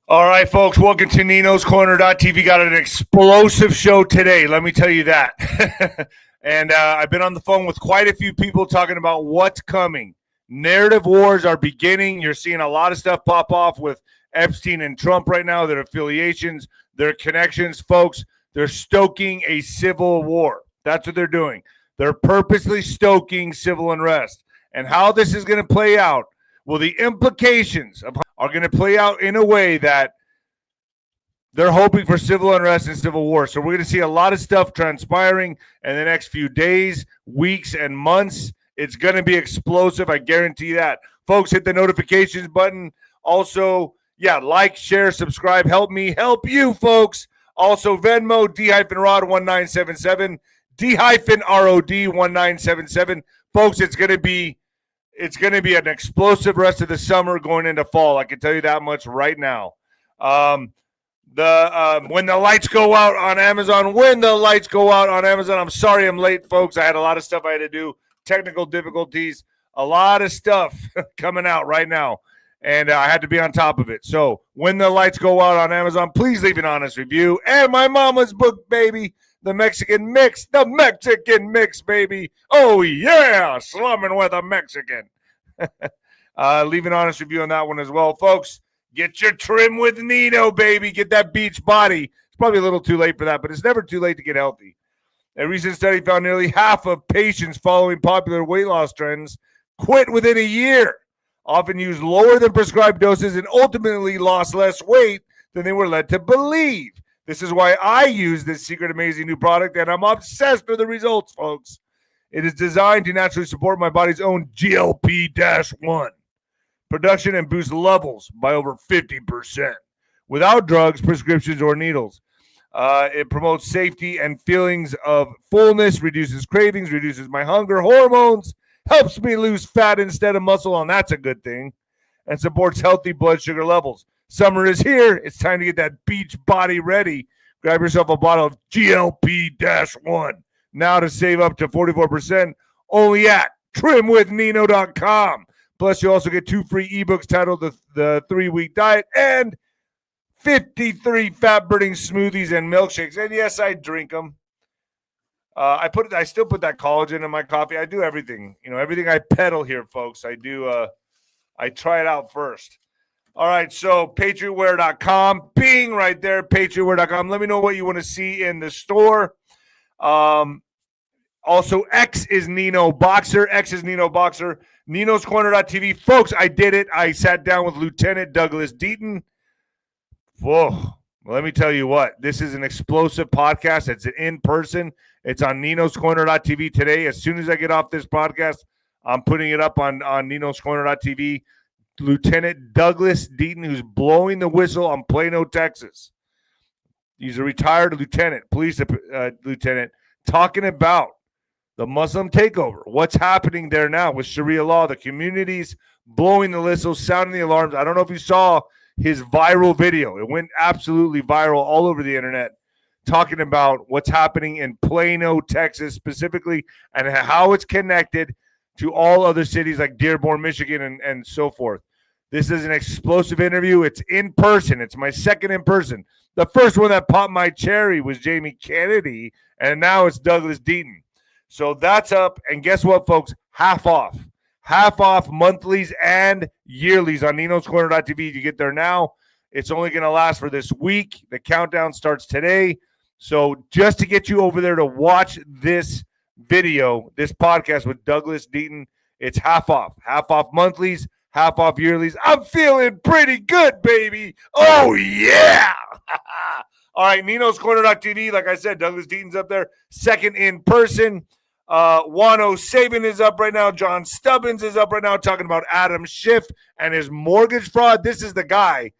All right, folks, welcome to 𝗬𝗏𝗀𝗃𝗏𝗀. Got an explosive show today, let me tell you that. And I've been on the phone with quite a few people talking about what's coming. Narrative wars are beginning. You're seeing a lot of stuff pop off with Epstein and Trump right now, their affiliations, their connections. Folks, they're stoking a civil war. That's what they're doing. They're purposely stoking civil unrest. And how this is going to play out, well, the implications are going to play out in a way that they're hoping for civil unrest and civil war. So we're going to see a lot of stuff transpiring in the next few days, weeks, and months. It's going to be explosive. I guarantee that. Folks, hit the notifications button. Also, like, share, subscribe. Help me help you, folks. Also, Venmo, 𝗬𝗏𝗀1977, 𝗬ROD1977. Folks, it's going to be an explosive rest of the summer going into fall. I can tell you that much right now. When the lights go out on Amazon. I'm sorry I'm late, folks. I had a lot of stuff I had to do. Technical difficulties. A lot of stuff coming out right now. And I had to be on top of it. So when the lights go out on Amazon, please leave an honest review. And my mama's book, baby. The Mexican Mix, baby. Oh, yeah, slumming with a Mexican. Leave an honest review on that one as well. Folks, get your trim with Nino, baby. Get that beach body. It's probably a little too late for that, but it's never too late to get healthy. A recent study found nearly half of patients following popular weight loss trends quit within a year, often used lower than prescribed doses, and ultimately lost less weight than they were led to believe. This is why I use this secret amazing new product, and I'm obsessed with the results, folks. It is designed to naturally support my body's own GLP-1 production and boost levels by over 50% without drugs, prescriptions, or needles. It promotes safety and feelings of fullness, reduces cravings, reduces my hunger hormones, helps me lose fat instead of muscle, and that's a good thing, and supports healthy blood sugar levels. Summer is here. It's time to get that beach body ready. Grab yourself a bottle of GLP-1 now to save up to 44% only at trimwithnino.com. Plus, you also get 2 free ebooks titled The 3-Week Diet and 53 fat-burning smoothies and milkshakes. And yes, I drink them. I still put that collagen in my coffee. I do everything. Everything I peddle here, folks. I try it out first. All right, so patriotwear.com, bing, right there, patriotwear.com. Let me know what you want to see in the store. Also, X is Nino Boxer. 𝗬𝗏𝗀𝗃𝗏𝗀. Folks, I did it. I sat down with Lieutenant Douglas Deaton. Whoa. Well, let me tell you what. This is an explosive podcast. It's in person. It's on 𝗬𝗏𝗀𝗃𝗏𝗃 today. As soon as I get off this podcast, I'm putting it up on 𝗬𝗏𝗀𝗃𝗏𝗃. Lieutenant Douglas Deaton, who's blowing the whistle on Plano, Texas. He's a retired police lieutenant, talking about the Muslim takeover. What's happening there now with Sharia law, the communities blowing the whistle, sounding the alarms. I don't know if you saw his viral video. It went absolutely viral all over the internet, talking about what's happening in Plano, Texas specifically, and how it's connected to all other cities like Dearborn, Michigan, and so forth. This is an explosive interview. It's in person. It's my second in person. The first one that popped my cherry was Jamie Kennedy, and now it's Douglas Deaton. So that's up. And guess what, folks? Half off. Half off monthlies and yearlies on 𝗬𝗏𝗀𝗃𝗏𝗃. You get there now. It's only going to last for this week. The countdown starts today. So just to get you over there to watch this video, this podcast with Douglas Deaton, it's half off. Half off monthlies, half off yearlies. I'm feeling pretty good, baby. Oh, yeah. All right, 𝗬𝗏𝗀𝗃𝗏𝗃. Like I said, Douglas Deaton's up there. Second in person. 𝗬𝗏𝗀𝗃𝗏𝗃 is up right now. John Stubbins is up right now talking about Adam Schiff and his mortgage fraud. This is the guy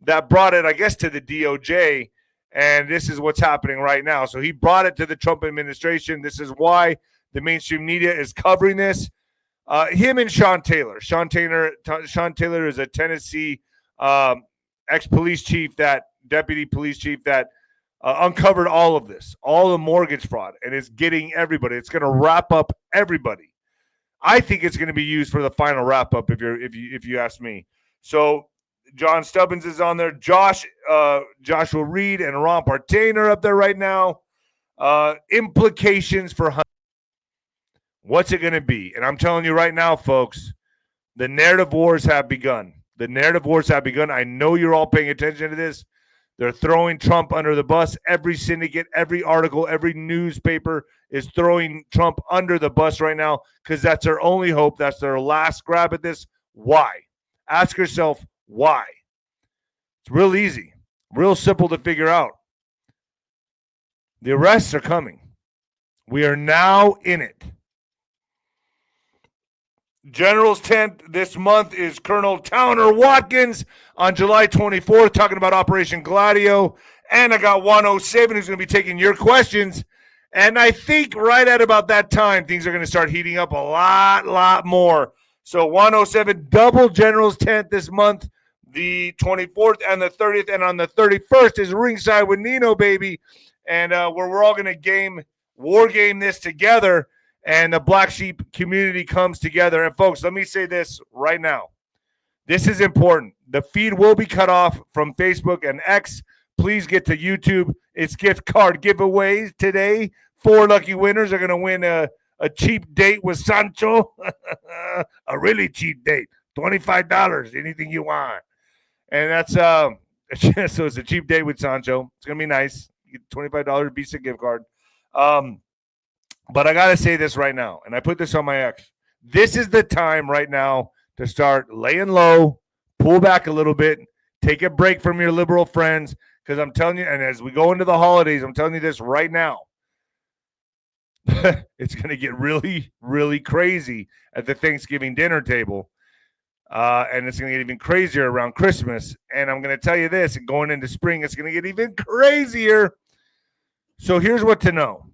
that brought it, I guess, to the DOJ. And this is what's happening right now. So he brought it to the Trump administration. This is why the mainstream media is covering this. Him and Sean Taylor. Sean Taylor is a Tennessee ex-police chief, deputy police chief that uncovered all of this, all the mortgage fraud, and it's getting everybody. It's going to wrap up everybody. I think it's going to be used for the final wrap up if you ask me. So John Stubbins is on there. Joshua Reed and Ron Partain are up there right now. Implications for Hunter. What's it going to be? And I'm telling you right now, folks, the narrative wars have begun. The narrative wars have begun. I know you're all paying attention to this. They're throwing Trump under the bus. Every syndicate, every article, every newspaper is throwing Trump under the bus right now because that's their only hope. That's their last grab at this. Why? Ask yourself, why? It's real easy, real simple to figure out. The arrests are coming. We are now in it. General's tent this month is Colonel Towner Watkins on July 24th, talking about Operation Gladio. And I got 𝗬𝗏 who's going to be taking your questions. And I think right at about that time, things are going to start heating up a lot more. So 𝗬𝗏, double General's tent this month, the 24th and the 30th. And on the 31st is Ringside with Nino, baby. And where we're all going to war game this together. And the Black Sheep community comes together. And folks, let me say this right now. This is important. The feed will be cut off from Facebook and X. Please get to YouTube. It's gift card giveaways today. 4 lucky winners are going to win a cheap date with Sancho. A really cheap date. $25. Anything you want. And that's so it's a cheap date with Sancho. It's going to be nice. You get $25 Visa gift card. But I got to say this right now, and I put this on my X. This is the time right now to start laying low, pull back a little bit, take a break from your liberal friends, because I'm telling you, and as we go into the holidays, I'm telling you this right now, it's going to get really, really crazy at the Thanksgiving dinner table, and it's going to get even crazier around Christmas, and I'm going to tell you this, and going into spring, it's going to get even crazier. So here's what to know.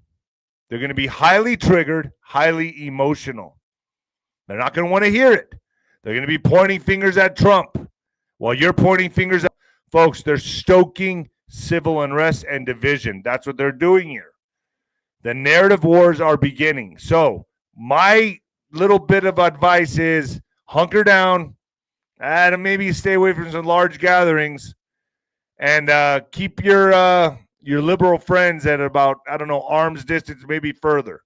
They're going to be highly triggered, highly emotional. They're not going to want to hear it. They're going to be pointing fingers at Trump. While you're pointing fingers at folks, they're stoking civil unrest and division. That's what they're doing here. The narrative wars are beginning. So my little bit of advice is hunker down and maybe stay away from some large gatherings and keep your liberal friends at about, arm's distance, maybe further,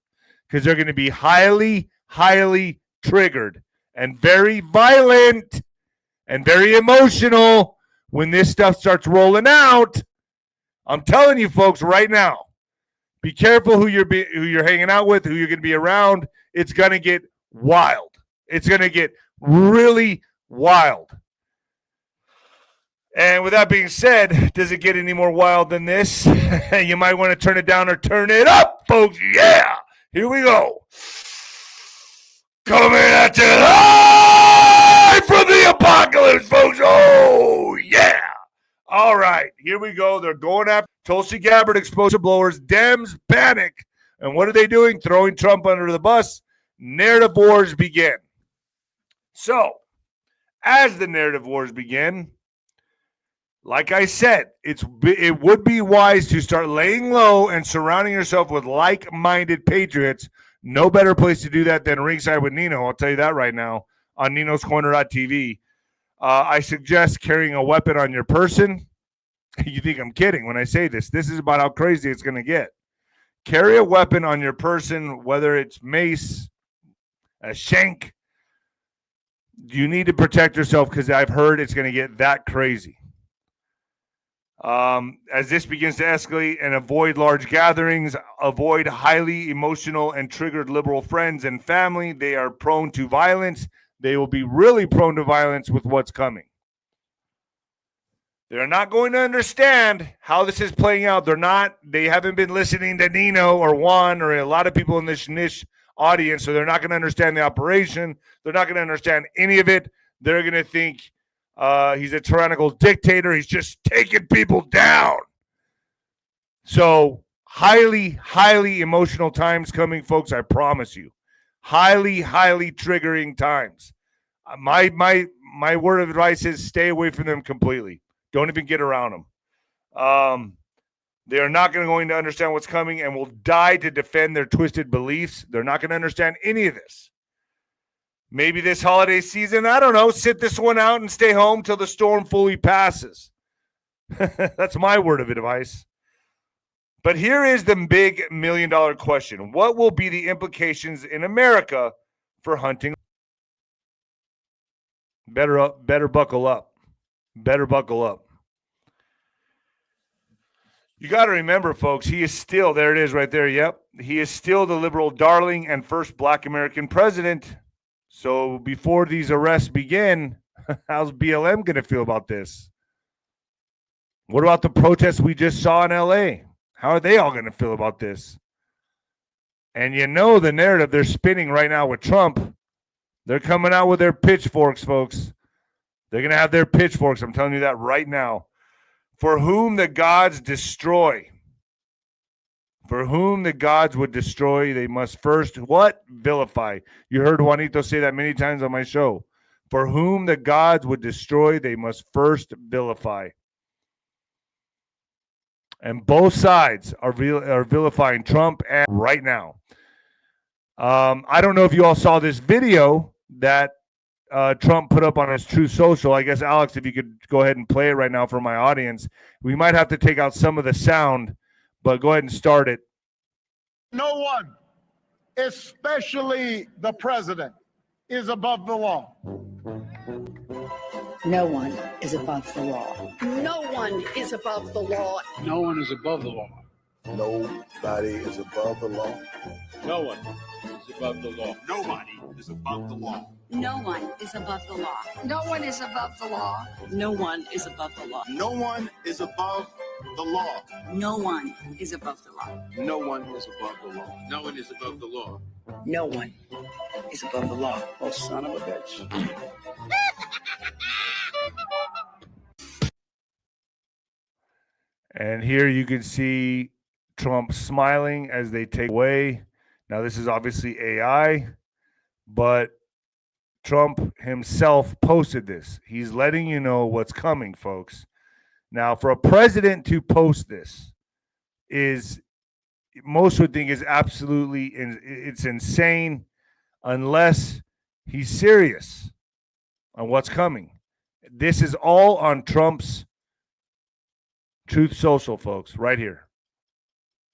because they're going to be highly, highly triggered and very violent and very emotional when this stuff starts rolling out. I'm telling you folks right now, be careful who you're hanging out with, who you're going to be around. It's going to get wild. It's going to get really wild. And with that being said, does it get any more wild than this? You might want to turn it down or turn it up, folks. Yeah, here we go. Coming at you live from the apocalypse, folks. Oh, yeah. All right, here we go. They're going after Tulsi Gabbard, explosive blowers. Dems panic. And what are they doing? Throwing Trump under the bus. Narrative wars begin. So, as the narrative wars begin, like I said, it would be wise to start laying low and surrounding yourself with like-minded patriots. No better place to do that than Ringside with Nino. I'll tell you that right now on @Nino'sCorner.tv. I suggest carrying a weapon on your person. You think I'm kidding when I say this. This is about how crazy it's going to get. Carry a weapon on your person, whether it's mace, a shank. You need to protect yourself because I've heard it's going to get that crazy. As this begins to escalate, and avoid large gatherings, avoid highly emotional and triggered liberal friends and family. They are prone to violence. They will be really prone to violence with what's coming. They're not going to understand how this is playing out. They haven't been listening to Nino or Juan or a lot of people in this niche audience, so they're not going to understand the operation. They're not going to understand any of it. They're going to think he's a tyrannical dictator. He's just taking people down. So highly, highly emotional times coming, folks. I promise you. Highly, highly triggering times. My word of advice is stay away from them completely. Don't even get around them. They are not going to understand what's coming and will die to defend their twisted beliefs. They're not going to understand any of this. Maybe this holiday season, I don't know, sit this one out and stay home till the storm fully passes. That's my word of advice. But here is the big $1 million question. What will be the implications in America for hunting? Better buckle up. Better buckle up. You got to remember, folks, he is still, there it is right there, yep. He is still the liberal darling and first Black American president. So before these arrests begin, how's BLM going to feel about this? What about the protests we just saw in LA? How are they all going to feel about this? And you know the narrative they're spinning right now with Trump. They're coming out with their pitchforks, folks. They're going to have their pitchforks. I'm telling you that right now. For whom the gods destroy. For whom the gods would destroy, they must first, what? Vilify. You heard Juanito say that many times on my show. For whom the gods would destroy, they must first vilify. And both sides are vilifying Trump right now. I don't know if you all saw this video that Trump put up on his Truth Social. I guess, Alex, if you could go ahead and play it right now for my audience. We might have to take out some of the sound, but go ahead and start it. No one, especially the president, is above the law. No one is above the law. No one is above the law. No one is above the law. Nobody is above the law. No one is above the law. Nobody is above the law. No one is above the law. No one is above the law. No one is above the law. No one is above the law. No one is above the law. No one is above the law. No one is above the law. No one is above the law. Oh, son of a bitch. And here you can see Trump smiling as they take away. Now, this is obviously AI, but Trump himself posted this. He's letting you know what's coming, folks. Now, for a president to post this is, most would think, is absolutely, it's insane unless he's serious on what's coming. This is all on Trump's Truth Social, folks, right here.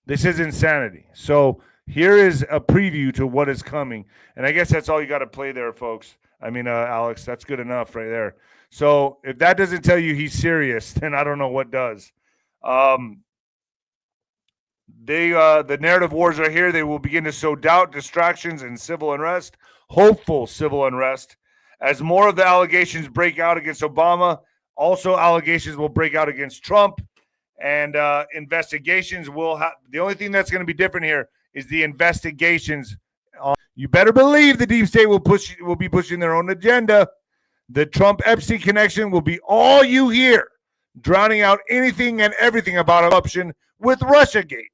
This is insanity. So here is a preview to what is coming. And I guess that's all you got to play there, folks. I mean, Alex, that's good enough right there. So if that doesn't tell you he's serious, then I don't know what does. The narrative wars are here. They will begin to sow doubt, distractions, and civil unrest, hopeful civil unrest. As more of the allegations break out against Obama, also allegations will break out against Trump. And investigations will have, the only thing that's going to be different here is the investigations. You better believe the deep state will be pushing their own agenda. The Trump-Epstein connection will be all you hear, drowning out anything and everything about corruption with Russiagate.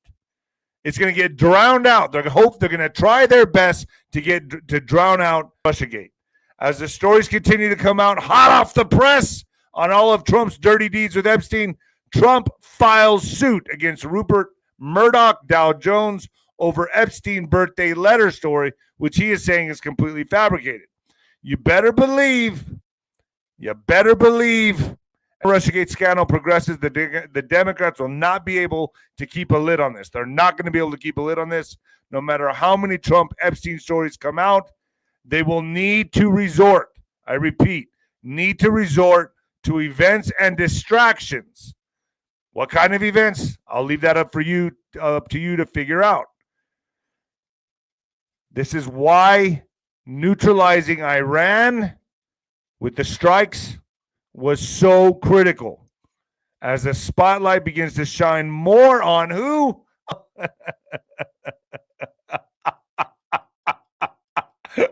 It's going to get drowned out. They're going to try their best to drown out Russiagate. As the stories continue to come out hot off the press on all of Trump's dirty deeds with Epstein, Trump files suit against Rupert Murdoch Dow Jones over Epstein birthday letter story, which he is saying is completely fabricated. You better believe Russiagate scandal progresses, the Democrats will not be able to keep a lid on this. They're not going to be able to keep a lid on this. No matter how many Trump Epstein stories come out, they will need to resort, I repeat, need to resort to events and distractions. What kind of events? I'll leave that up to you to figure out. This is why neutralizing Iran with the strikes was so critical. As the spotlight begins to shine more on who?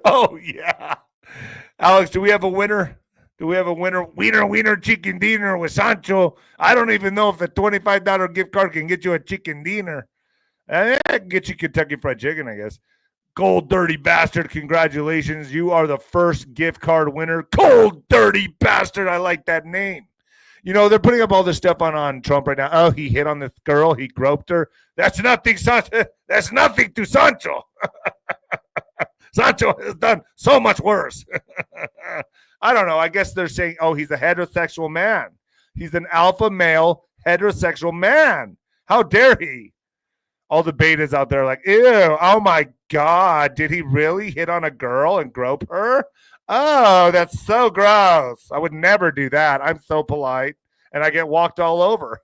Oh, yeah. Alex, do we have a winner? Do we have a winner? Wiener, chicken dinner with Sancho. I don't even know if a $25 gift card can get you a chicken dinner. Get you Kentucky Fried Chicken, I guess. Cold, dirty bastard. Congratulations. You are the first gift card winner. Cold, dirty bastard. I like that name. You know, they're putting up all this stuff on Trump right now. Oh, he hit on this girl. He groped her. That's nothing, Sancho. That's nothing to Sancho. Sancho has done so much worse. I don't know. I guess they're saying, oh, he's a heterosexual man. He's an alpha male heterosexual man. How dare he? All the betas out there are like, ew, oh my God, did he really hit on a girl and grope her? Oh, that's so gross. I would never do that. I'm so polite, and I get walked all over.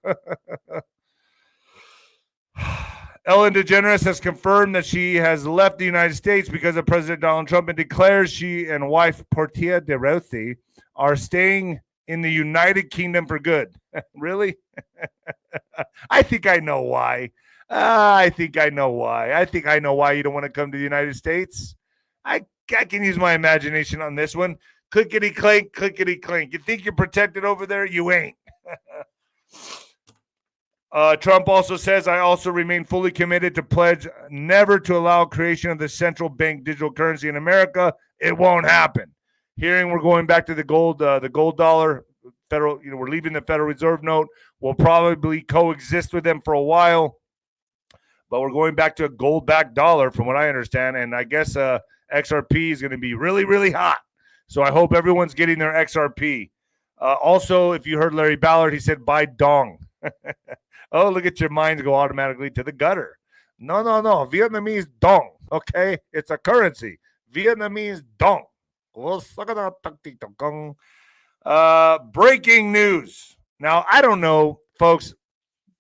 Ellen DeGeneres has confirmed that she has left the United States because of President Donald Trump and declares she and wife Portia de Rossi are staying in the United Kingdom for good. Really? I think I know why. I think I know why. I think I know why you don't want to come to the United States. I can use my imagination on this one. Clickety clink, clickety clink. You think you're protected over there? You ain't. Trump also says, I also remain fully committed to pledge never to allow creation of the central bank digital currency in America. It won't happen. Hearing we're going back to the gold dollar, federal, we're leaving the Federal Reserve note. We'll probably coexist with them for a while, but we're going back to a gold-backed dollar from what I understand, and I guess XRP is going to be really, really hot. So I hope everyone's getting their XRP. Also, if you heard Larry Ballard, he said, buy dong. Oh, look at your minds go automatically to the gutter. No. Vietnamese dong, okay? It's a currency. Vietnamese dong. Breaking news. Now, I don't know, folks.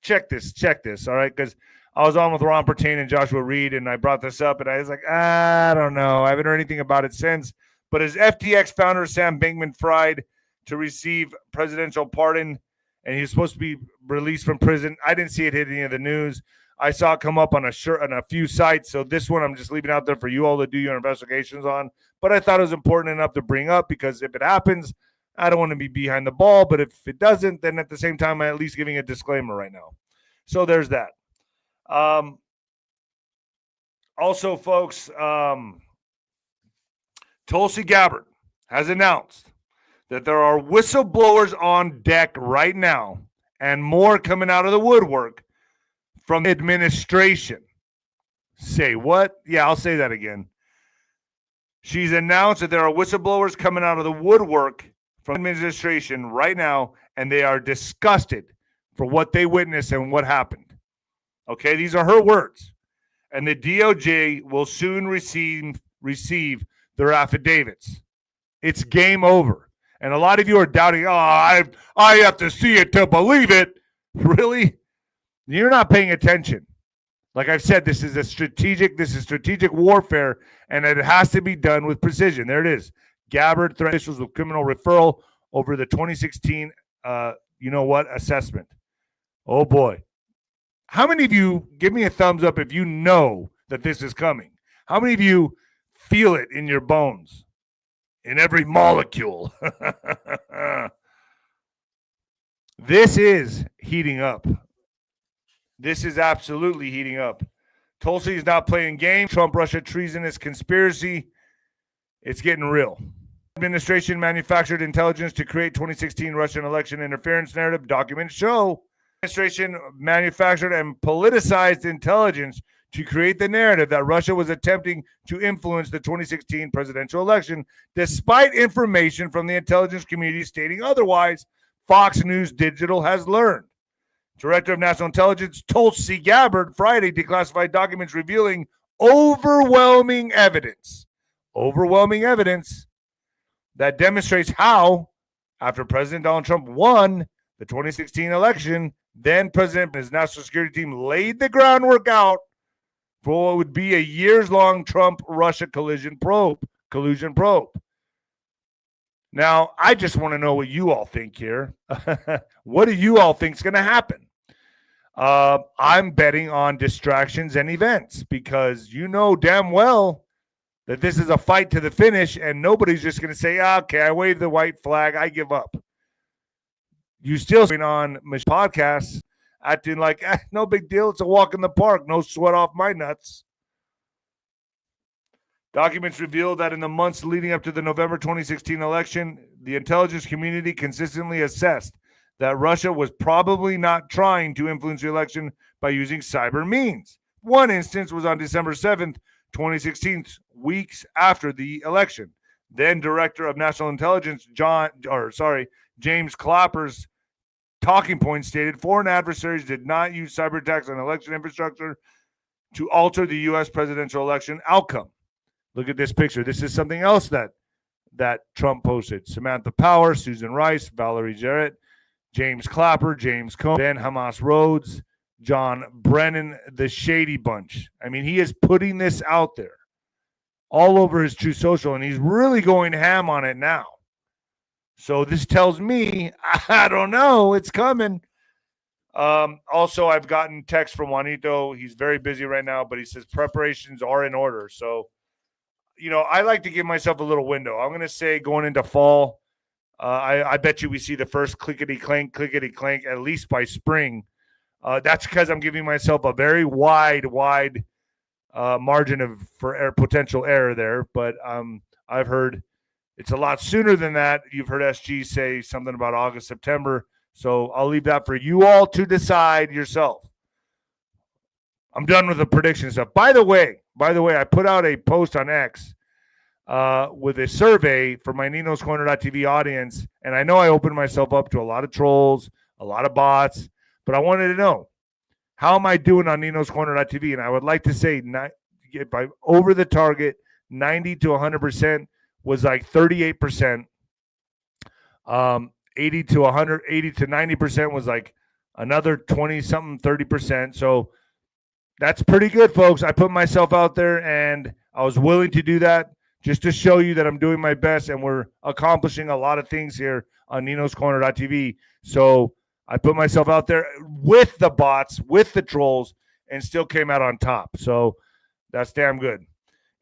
Check this, all right? Because I was on with Ron Pertain and Joshua Reed, and I brought this up, and I was like, I don't know. I haven't heard anything about it since. But as FTX founder Sam Bankman-Fried to receive presidential pardon, and he's supposed to be released from prison. I didn't see it hit any of the news. I saw it come up on a few sites. So this one I'm just leaving out there for you all to do your investigations on. But I thought it was important enough to bring up because if it happens, I don't want to be behind the ball. But if it doesn't, then at the same time, I'm at least giving a disclaimer right now. So there's that. Also, folks, Tulsi Gabbard has announced that there are whistleblowers on deck right now and more coming out of the woodwork from the administration. Say what? Yeah, I'll say that again. She's announced that there are whistleblowers coming out of the woodwork from the administration right now, and they are disgusted for what they witnessed and what happened. Okay, these are her words. And the DOJ will soon receive their affidavits. It's game over. And a lot of you are doubting, I have to see it to believe it. Really? You're not paying attention. Like I've said, this is strategic warfare, and it has to be done with precision. There it is. Gabbard threat officials with criminal referral over the 2016, assessment. Oh, boy. How many of you, give me a thumbs up if you know that this is coming? How many of you feel it in your bones? In every molecule. This is heating up. This is absolutely heating up. Tulsi is not playing games. Trump-Russia treasonous conspiracy. It's getting real. Administration manufactured intelligence to create 2016 Russian election interference narrative. Documents show administration manufactured and politicized intelligence to create the narrative that Russia was attempting to influence the 2016 presidential election, despite information from the intelligence community stating otherwise, Fox News Digital has learned. Director of National Intelligence Tulsi Gabbard Friday declassified documents revealing overwhelming evidence that demonstrates how, after President Donald Trump won the 2016 election, then President and his national security team laid the groundwork out for what would be a years-long Trump-Russia collusion probe. Now, I just want to know what you all think here. What do you all think is going to happen? I'm betting on distractions and events because you know damn well that this is a fight to the finish and nobody's just going to say, okay, I wave the white flag, I give up. You still on podcasts acting like, no big deal. It's a walk in the park. No sweat off my nuts. Documents reveal that in the months leading up to the November 2016 election, the intelligence community consistently assessed that Russia was probably not trying to influence the election by using cyber means. One instance was on December 7th, 2016, weeks after the election. Then Director of National Intelligence James Clapper's talking point stated foreign adversaries did not use cyber attacks on election infrastructure to alter the U.S. presidential election outcome. Look at this picture. This is something else that Trump posted. Samantha Power, Susan Rice, Valerie Jarrett, James Clapper, James Comey, Ben Hamas Rhodes, John Brennan, the Shady Bunch. I mean, he is putting this out there all over his True Social, and he's really going ham on it now. So this tells me, I don't know, it's coming. Also, I've gotten text from Juanito. He's very busy right now, but he says preparations are in order. So, I like to give myself a little window. I'm going to say going into fall, I bet you we see the first clickety-clank, at least by spring. That's because I'm giving myself a very wide margin for potential error there. But I've heard it's a lot sooner than that. You've heard SG say something about August, September. So I'll leave that for you all to decide yourself. I'm done with the prediction stuff. By the way, I put out a post on X with a survey for my 𝗍𝗏𝗏𝗏𝗏𝗏𝗏𝗏𝗏𝗏 audience. And I know I opened myself up to a lot of trolls, a lot of bots, but I wanted to know, how am I doing on 𝗍𝗏𝗏𝗏𝗏𝗏𝗏? And I would like to say, by over the target, 90 to 100% was like 38%. 80 to 90% was like another 20-something, 30%. So that's pretty good, folks. I put myself out there, and I was willing to do that just to show you that I'm doing my best, and we're accomplishing a lot of things here on 𝗍𝗏𝗏𝗏𝗏𝗏𝗏. So I put myself out there with the bots, with the trolls, and still came out on top. So that's damn good.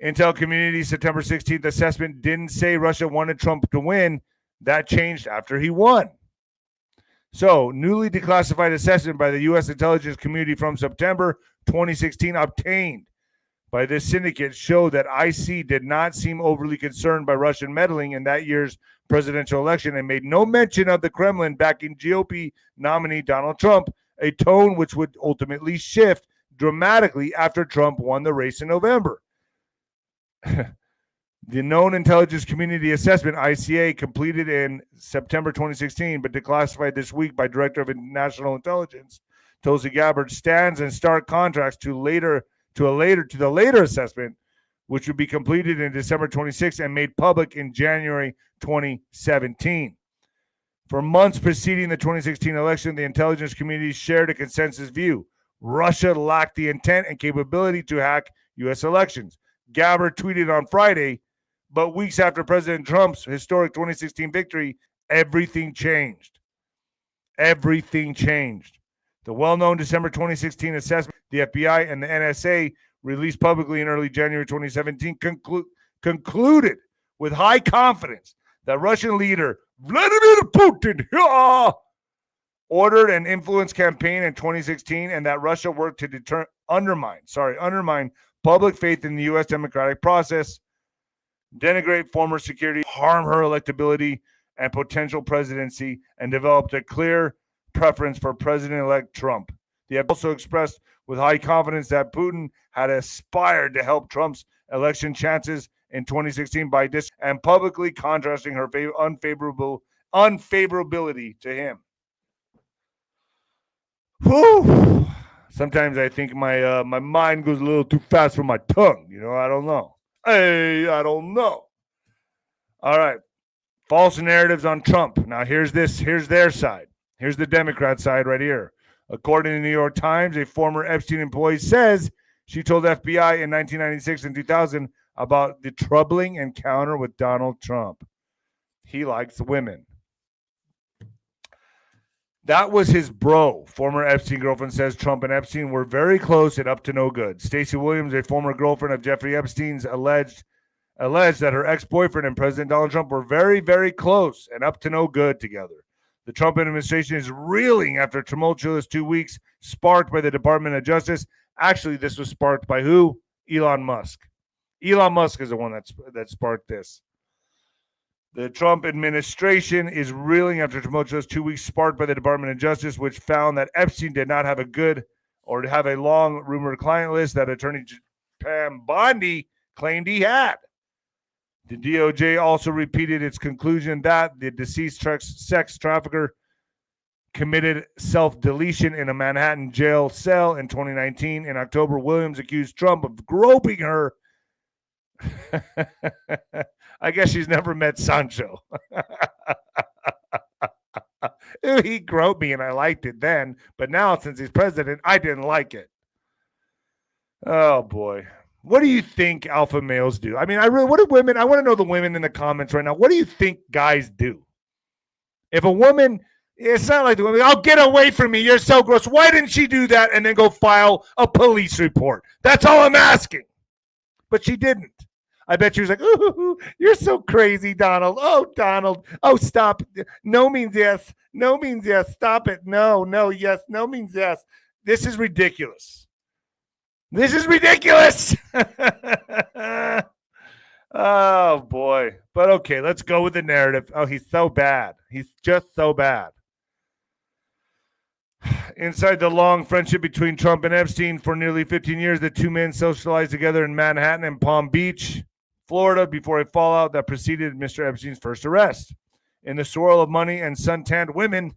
Intel Community September 16th assessment didn't say Russia wanted Trump to win. That changed after he won. So, newly declassified assessment by the U.S. intelligence community from September 2016 obtained by this syndicate showed that 𝗦𝗍cie did not seem overly concerned by Russian meddling in that year's presidential election and made no mention of the Kremlin backing GOP nominee Donald Trump, a tone which would ultimately shift dramatically after Trump won the race in November. The known intelligence community assessment, 𝗦𝗍cie, completed in September 2016, but declassified this week by Director of National Intelligence, Tulsi Gabbard, stands in stark contrast to the later assessment, which would be completed in December 26 and made public in January 2017. For months preceding the 2016 election, the intelligence community shared a consensus view. Russia lacked the intent and capability to hack U.S. elections. Gabbard tweeted on Friday, but weeks after President Trump's historic 2016 victory, everything changed. Everything changed. The well-known December 2016 assessment, the FBI and the NSA released publicly in early January 2017, concluded with high confidence that Russian leader Vladimir Putin ordered an influence campaign in 2016 and that Russia worked to undermine public faith in the U.S. democratic process, denigrate former security, harm her electability and potential presidency, and developed a clear preference for President-elect Trump. They have also expressed with high confidence that Putin had aspired to help Trump's election chances in 2016 by and publicly contrasting her unfavorability to him. Whew. Sometimes I think my mind goes a little too fast for my tongue. I don't know. I don't know. All right. False narratives on Trump. Now, here's their side. Here's the Democrat side right here. According to the New York Times, a former Epstein employee says she told FBI in 1996 and 2000 about the troubling encounter with Donald Trump. He likes women. That was his bro. Former Epstein girlfriend says Trump and Epstein were very close and up to no good. Stacey Williams, a former girlfriend of Jeffrey Epstein's, alleged that her ex-boyfriend and President Donald Trump were very, very close and up to no good together. The Trump administration is reeling after a tumultuous 2 weeks sparked by the Department of Justice. Actually, this was sparked by who? Elon Musk. Elon Musk is the one that sparked this. The Trump administration is reeling after a tumultuous 2 weeks sparked by the Department of Justice, which found that Epstein did not have a long rumored client list that Attorney 𝗬𝗵𝗶𝗀 claimed he had. The DOJ also repeated its conclusion that the deceased sex trafficker committed self-deletion in a Manhattan jail cell in 2019. In October, Williams accused Trump of groping her. I guess she's never met Sancho. He groped me and I liked it then, but now since he's president, I didn't like it. Oh boy. What do you think alpha males do? I mean, what do women, I want to know the women in the comments right now. What do you think guys do? If a woman, it's not like the woman, oh, get away from me. You're so gross. Why didn't she do that and then go file a police report? That's all I'm asking. But she didn't. I bet she was like, ooh, you're so crazy, Donald. Oh, Donald. Oh, stop. No means yes. No means yes. Stop it. No, yes. No means yes. This is ridiculous. This is ridiculous. Oh, boy. But okay, let's go with the narrative. Oh, he's so bad. He's just so bad. Inside the long friendship between Trump and Epstein for nearly 15 years, the two men socialized together in Manhattan and Palm Beach, Florida, before a fallout that preceded Mr. Epstein's first arrest. In the swirl of money and suntanned women,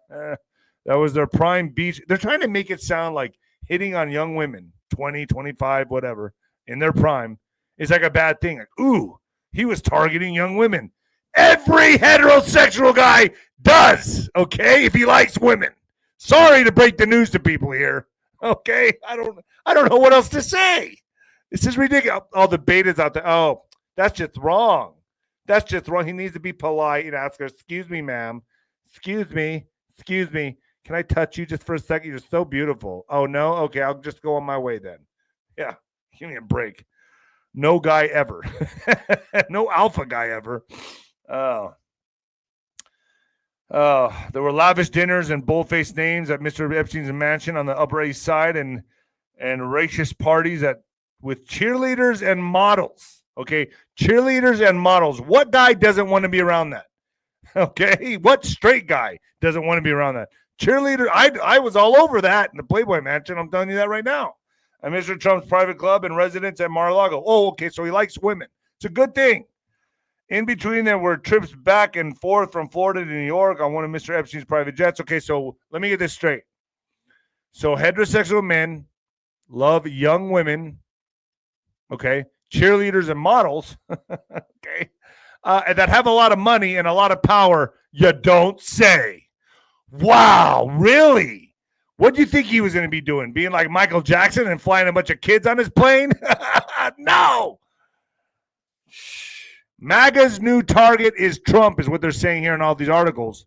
that was their prime beach. They're trying to make it sound like hitting on young women, 20, 25, whatever, in their prime, is like a bad thing. Like, ooh, he was targeting young women. Every heterosexual guy does, okay, if he likes women. Sorry to break the news to people here, okay? I don't know what else to say. This is ridiculous. All the betas out there. Oh, that's just wrong. That's just wrong. He needs to be polite and ask her, excuse me, ma'am. Excuse me. Can I touch you just for a second? You're so beautiful. Oh, no? Okay, I'll just go on my way then. Yeah, give me a break. No guy ever. No alpha guy ever. There were lavish dinners and bold-faced names at Mr. Epstein's mansion on the Upper East Side and racist parties with cheerleaders and models. Okay, cheerleaders and models. What guy doesn't want to be around that? Okay, what straight guy doesn't want to be around that? Cheerleader, I was all over that in the Playboy Mansion. I'm telling you that right now. At Mr. Trump's private club and residence at Mar-a-Lago. Oh, okay, so he likes women. It's a good thing. In between, there were trips back and forth from Florida to New York on one of Mr. Epstein's private jets. Okay, so let me get this straight. So heterosexual men love young women, okay, cheerleaders and models, okay, and that have a lot of money and a lot of power. You don't say. Wow, really? What do you think he was going to be doing? Being like Michael Jackson and flying a bunch of kids on his plane? No. MAGA's new target is Trump, is what they're saying here in all these articles.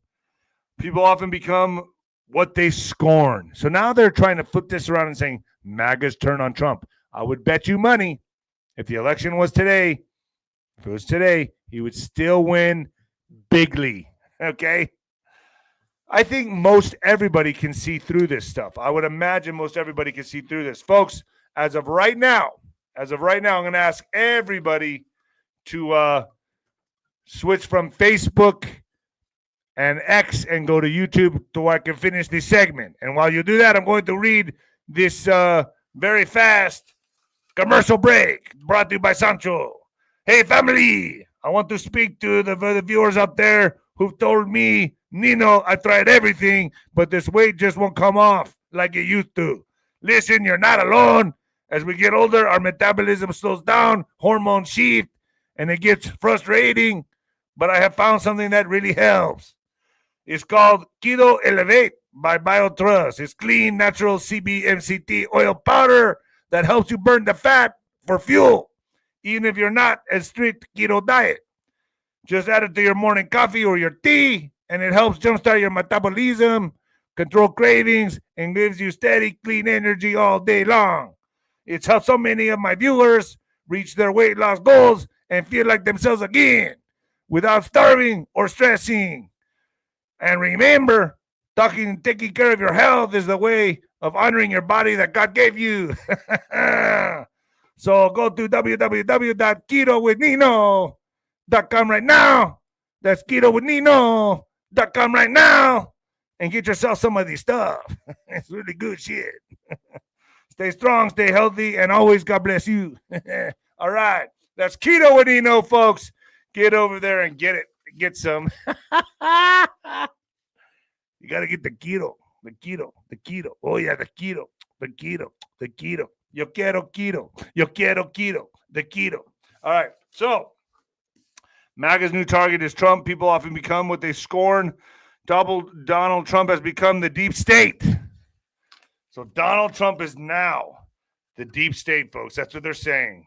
People often become what they scorn. So now they're trying to flip this around and saying MAGA's turn on Trump. I would bet you money if the election was today, if it was today, he would still win bigly. Okay? I think most everybody can see through this stuff. I would imagine most everybody can see through this. Folks, as of right now, I'm going to ask everybody to switch from Facebook and X and go to YouTube so I can finish this segment. And while you do that, I'm going to read this very fast commercial break brought to you by Sancho. Hey, family, I want to speak to the viewers out there who've told me, Nino, I tried everything, but this weight just won't come off like it used to. Listen, you're not alone. As we get older, our metabolism slows down, hormones shift, and it gets frustrating. But I have found something that really helps. It's called 𝗀𝘂𝗍𝗶𝗹 by BioTrust. It's clean, natural CBMCT oil powder that helps you burn the fat for fuel, even if you're not a strict keto diet. Just add it to your morning coffee or your tea, and it helps jumpstart your metabolism, control cravings, and gives you steady, clean energy all day long. It's helped so many of my viewers reach their weight loss goals and feel like themselves again without starving or stressing. And remember, taking care of your health is the way of honoring your body that God gave you. So go to www.ketowithnino.com right now. That's ketowithnino.com right now and get yourself some of this stuff. It's really good shit. Stay strong, stay healthy, and always God bless you. All right. That's keto and Eno, folks. Get over there and get it. Get some. You got to get the keto. The keto. The keto. Oh, yeah, the keto. The keto. The keto. Yo quiero keto. Yo quiero keto. The keto. All right. So, MAGA's new target is Trump. People often become what they scorn. Donald Trump has become the deep state. So Donald Trump is now the deep state, folks. That's what they're saying.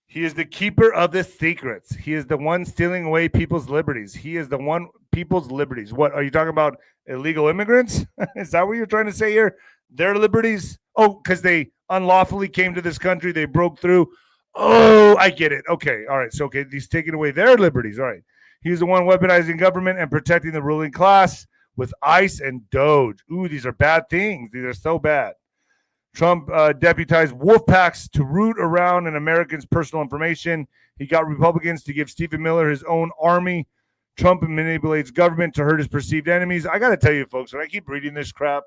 He is the keeper of the secrets. He is the one stealing away people's liberties. He is the one people's liberties. What are you talking about? Illegal immigrants? Is that what you're trying to say here? Their liberties? Oh, because they unlawfully came to this country. They broke through. Oh, I get it. Okay. All right. So, okay, he's taking away their liberties. All right. He's the one weaponizing government and protecting the ruling class with ICE and Doge. Ooh, these are bad things. These are so bad. Trump deputized wolf packs to root around an American's personal information. He got Republicans to give Stephen Miller his own army. Trump manipulates government to hurt his perceived enemies. I got to tell you, folks, when I keep reading this crap,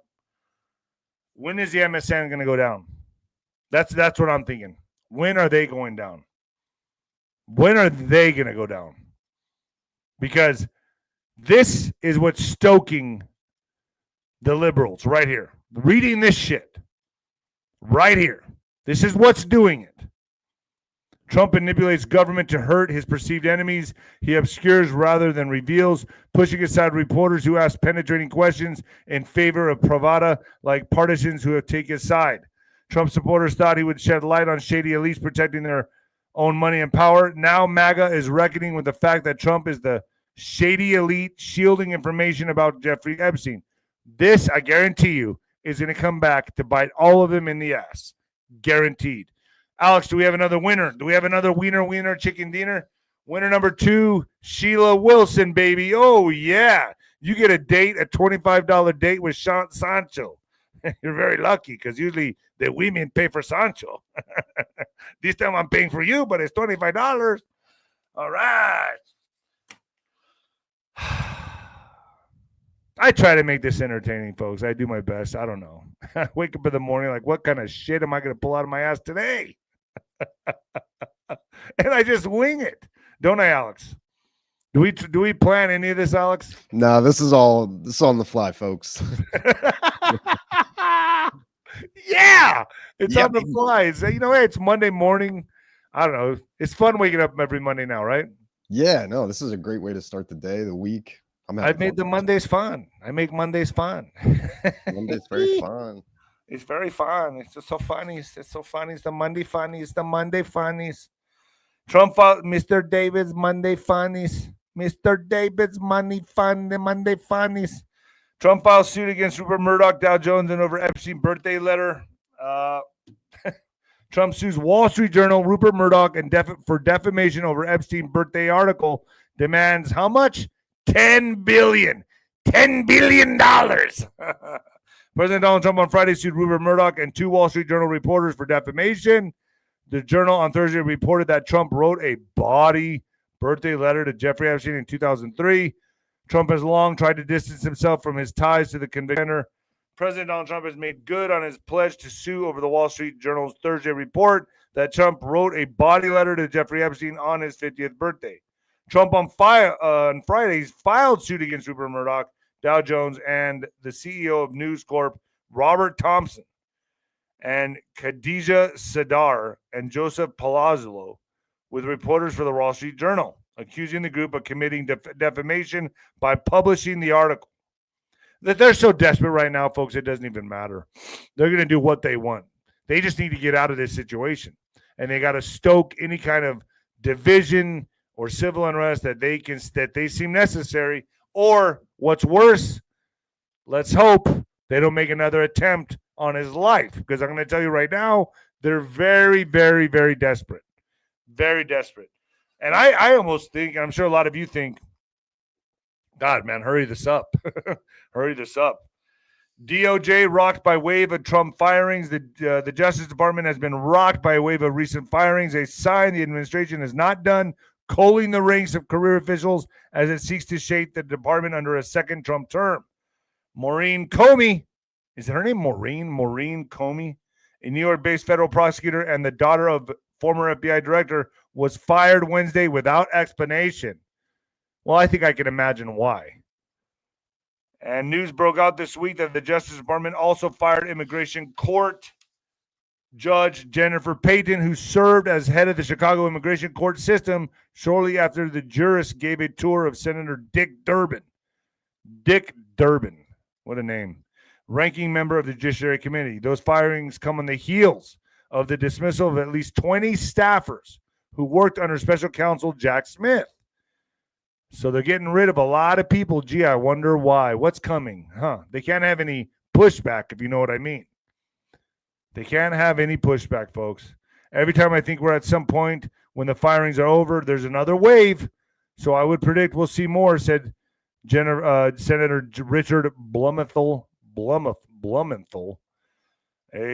when is the MSN going to go down? That's what I'm thinking. When are they going down? When are they going to go down? Because this is what's stoking the liberals right here. Reading this shit right here. This is what's doing it. Trump manipulates government to hurt his perceived enemies. He obscures rather than reveals, pushing aside reporters who ask penetrating questions in favor of bravada like partisans who have taken his side. Trump supporters thought he would shed light on shady elites protecting their own money and power. Now MAGA is reckoning with the fact that Trump is the shady elite shielding information about Jeffrey Epstein. This, I guarantee you, is going to come back to bite all of them in the ass. Guaranteed. Alex, do we have another winner? Do we have another wiener chicken dinner? Winner number 2, Sheila Wilson, baby. Oh, yeah. You get a date, a $25 date with Sancho. You're very lucky because usually the women pay for Sancho. This time I'm paying for you, but it's $25. All right. I try to make this entertaining, folks. I do my best. I don't know. I wake up in the morning like, what kind of shit am I going to pull out of my ass today? And I just wing it. Don't I, Alex? Do we plan any of this, Alex? No, this is all on the fly, folks. Yeah, it's on the fly. It's, hey, it's Monday morning. I don't know. It's fun waking up every Monday now, right? Yeah, no, this is a great way to start the day, the week. I've made the Mondays fun. I make Mondays fun. Monday's very fun. It's very fun. It's just so funny. It's so funny. It's the Monday funnies. The Monday funnies. Trump filed Mr. David's Monday funnies. Mr. David's money fun. The Monday funnies. Trump files suit against Rupert Murdoch, Dow Jones, and over Epstein birthday letter. Trump sues Wall Street Journal, Rupert Murdoch, and for defamation over Epstein birthday article. Demands how much? $10 billion. $10 billion. President Donald Trump on Friday sued Rupert Murdoch and 2 Wall Street Journal reporters for defamation. The Journal on Thursday reported that Trump wrote a bawdy birthday letter to Jeffrey Epstein in 2003. Trump has long tried to distance himself from his ties to the convicted. President Donald Trump has made good on his pledge to sue over the Wall Street Journal's Thursday report that Trump wrote a bawdy letter to Jeffrey Epstein on his 50th birthday. Trump on Friday filed suit against Rupert Murdoch, Dow Jones, and the CEO of News Corp, Robert Thompson, and Khadija Sadar and Joseph Palazzo, with reporters for the Wall Street Journal, accusing the group of committing defamation by publishing the article. They're so desperate right now, folks, it doesn't even matter. They're going to do what they want. They just need to get out of this situation, and they got to stoke any kind of division or civil unrest that they seem necessary. Or what's worse, let's hope they don't make another attempt on his life, because I'm going to tell you right now, they're very, very, very desperate. Very desperate. And I almost think, and I'm sure a lot of you think, God, man, hurry this up. Hurry this up. DOJ rocked by wave of Trump firings. The Justice Department has been rocked by a wave of recent firings, a sign the administration is not done culling the ranks of career officials as it seeks to shape the department under a second Trump term. Maureen Comey, is her name Maureen? Maureen Comey? a New York-based federal prosecutor and the daughter of former FBI director, was fired Wednesday without explanation. Well, I think I can imagine why. And news broke out this week that the Justice Department also fired immigration court Judge Jennifer Payton, who served as head of the Chicago immigration court system shortly after the jurist gave a tour of Senator Dick Durbin. Dick Durbin, what a name. Ranking member of the Judiciary Committee. Those firings come on the heels of the dismissal of at least 20 staffers who worked under special counsel Jack Smith. So they're getting rid of a lot of people. Gee, I wonder why. What's coming? They can't have any pushback, if you know what I mean. They can't have any pushback, folks. Every time I think we're at some point when the firings are over, there's another wave. So I would predict we'll see more, said Senator Richard Blumenthal, a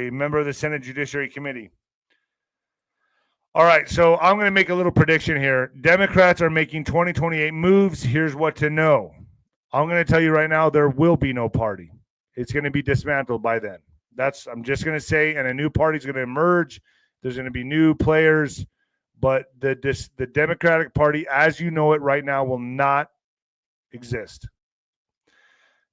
member of the Senate Judiciary Committee. All right, so I'm going to make a little prediction here. Democrats are making 2028 moves. Here's what to know. I'm going to tell you right now, there will be no party. It's going to be dismantled by then. I'm just going to say, and a new party is going to emerge. There's going to be new players, but the Democratic Party, as you know it right now, will not exist.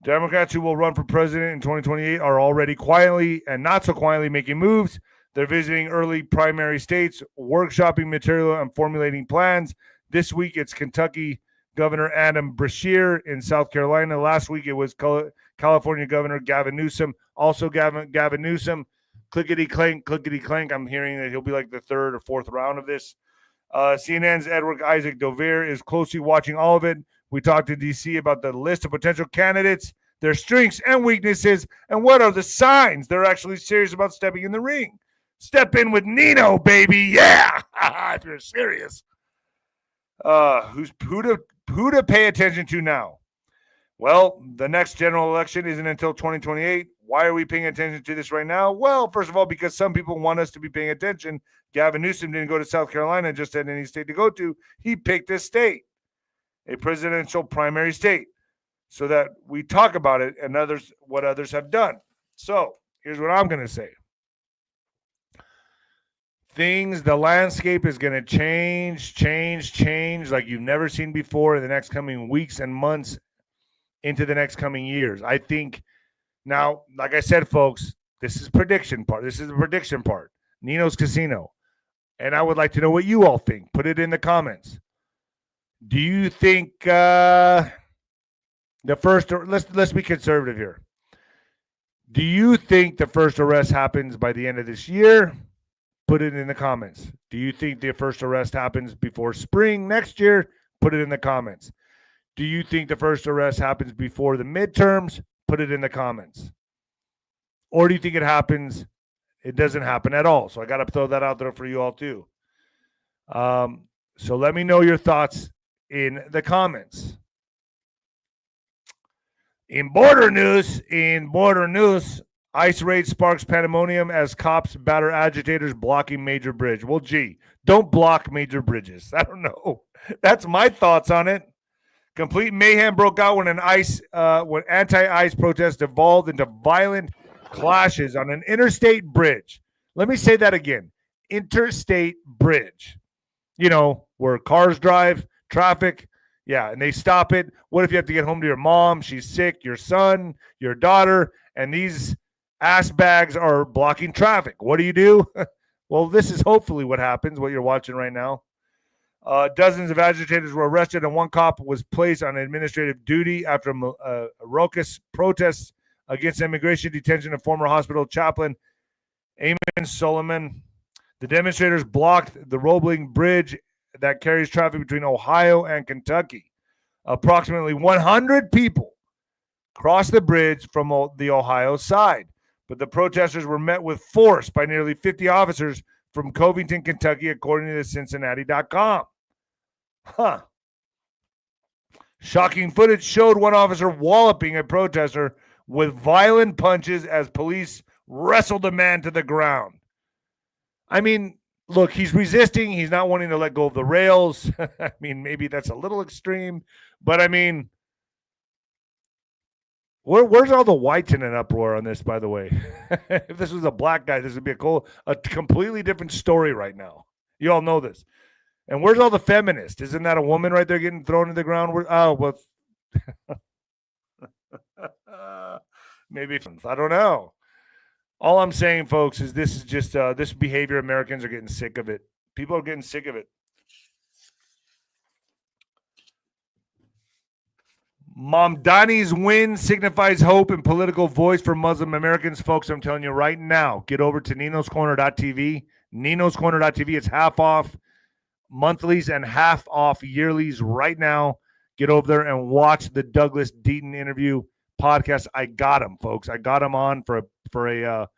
Democrats who will run for president in 2028 are already quietly and not so quietly making moves. They're visiting early primary states, workshopping material and formulating plans. This week, it's Kentucky Governor Adam Beshear in South Carolina. Last week, it was California Governor Gavin Newsom. Also, Gavin Newsom, clickety-clank. I'm hearing that he'll be like the third or fourth round of this. CNN's Edward Isaac Dovere is closely watching all of it. We talked to DC about the list of potential candidates, their strengths and weaknesses, and what are the signs they're actually serious about stepping in the ring. Step in with Nino, baby. Yeah, if you're serious. Who to pay attention to now? Well, the next general election isn't until 2028. Why are we paying attention to this right now? Well, first of all, because some people want us to be paying attention. Gavin Newsom didn't go to South Carolina just had any state to go to. He picked a state, a presidential primary state, so that we talk about it and what others have done. So here's what I'm going to say. The landscape is going to change like you've never seen before in the next coming weeks and months into the next coming years. I think now, like I said, folks, this is prediction part. This is the prediction part. Nino's Casino. And I would like to know what you all think. Put it in the comments. Do you think the first, let's be conservative here. Do you think the first arrest happens by the end of this year? Put it in the comments. Do you think the first arrest happens before spring next year? Put it in the comments. Do you think the first arrest happens before the midterms? Put it in the comments. Or do you think it doesn't happen at all? So I got to throw that out there for you all too. So let me know your thoughts in the comments. In border news, ICE raid sparks pandemonium as cops batter agitators blocking major bridge. Well, gee, don't block major bridges. I don't know. That's my thoughts on it. Complete mayhem broke out when when anti-ICE protests evolved into violent clashes on an interstate bridge. Let me say that again. Interstate bridge. You know, where cars drive, traffic. Yeah, and they stop it. What if you have to get home to your mom? She's sick, your son, your daughter, and these ass bags are blocking traffic. What do? Well, this is hopefully what happens, what you're watching right now. Dozens of agitators were arrested, and one cop was placed on administrative duty after raucous protests against immigration detention of former hospital chaplain Amian Solomon. The demonstrators blocked the Roebling Bridge that carries traffic between Ohio and Kentucky. Approximately 100 people crossed the bridge from the Ohio side, but the protesters were met with force by nearly 50 officers from Covington, Kentucky, according to the Cincinnati.com. Shocking footage showed one officer walloping a protester with violent punches as police wrestled the man to the ground. I mean, look, he's resisting. He's not wanting to let go of the rails. I mean, maybe that's a little extreme, but I mean, Where's all the whites in an uproar on this, by the way? If this was a black guy, this would be a completely different story right now. You all know this. And where's all the feminists? Isn't that a woman right there getting thrown to the ground? Maybe. I don't know. All I'm saying, folks, is this is just this behavior. Americans are getting sick of it. People are getting sick of it. Mamdani's win signifies hope and political voice for Muslim Americans. Folks, I'm telling you right now, get over to 𝗏𝗏𝗏𝗏𝗏TV. 𝗏𝗏𝗏𝗏𝗏TV. It's half off monthlies and half off yearlies right now. Get over there and watch the Douglas Deaton interview podcast. I got him, folks. I got him on for a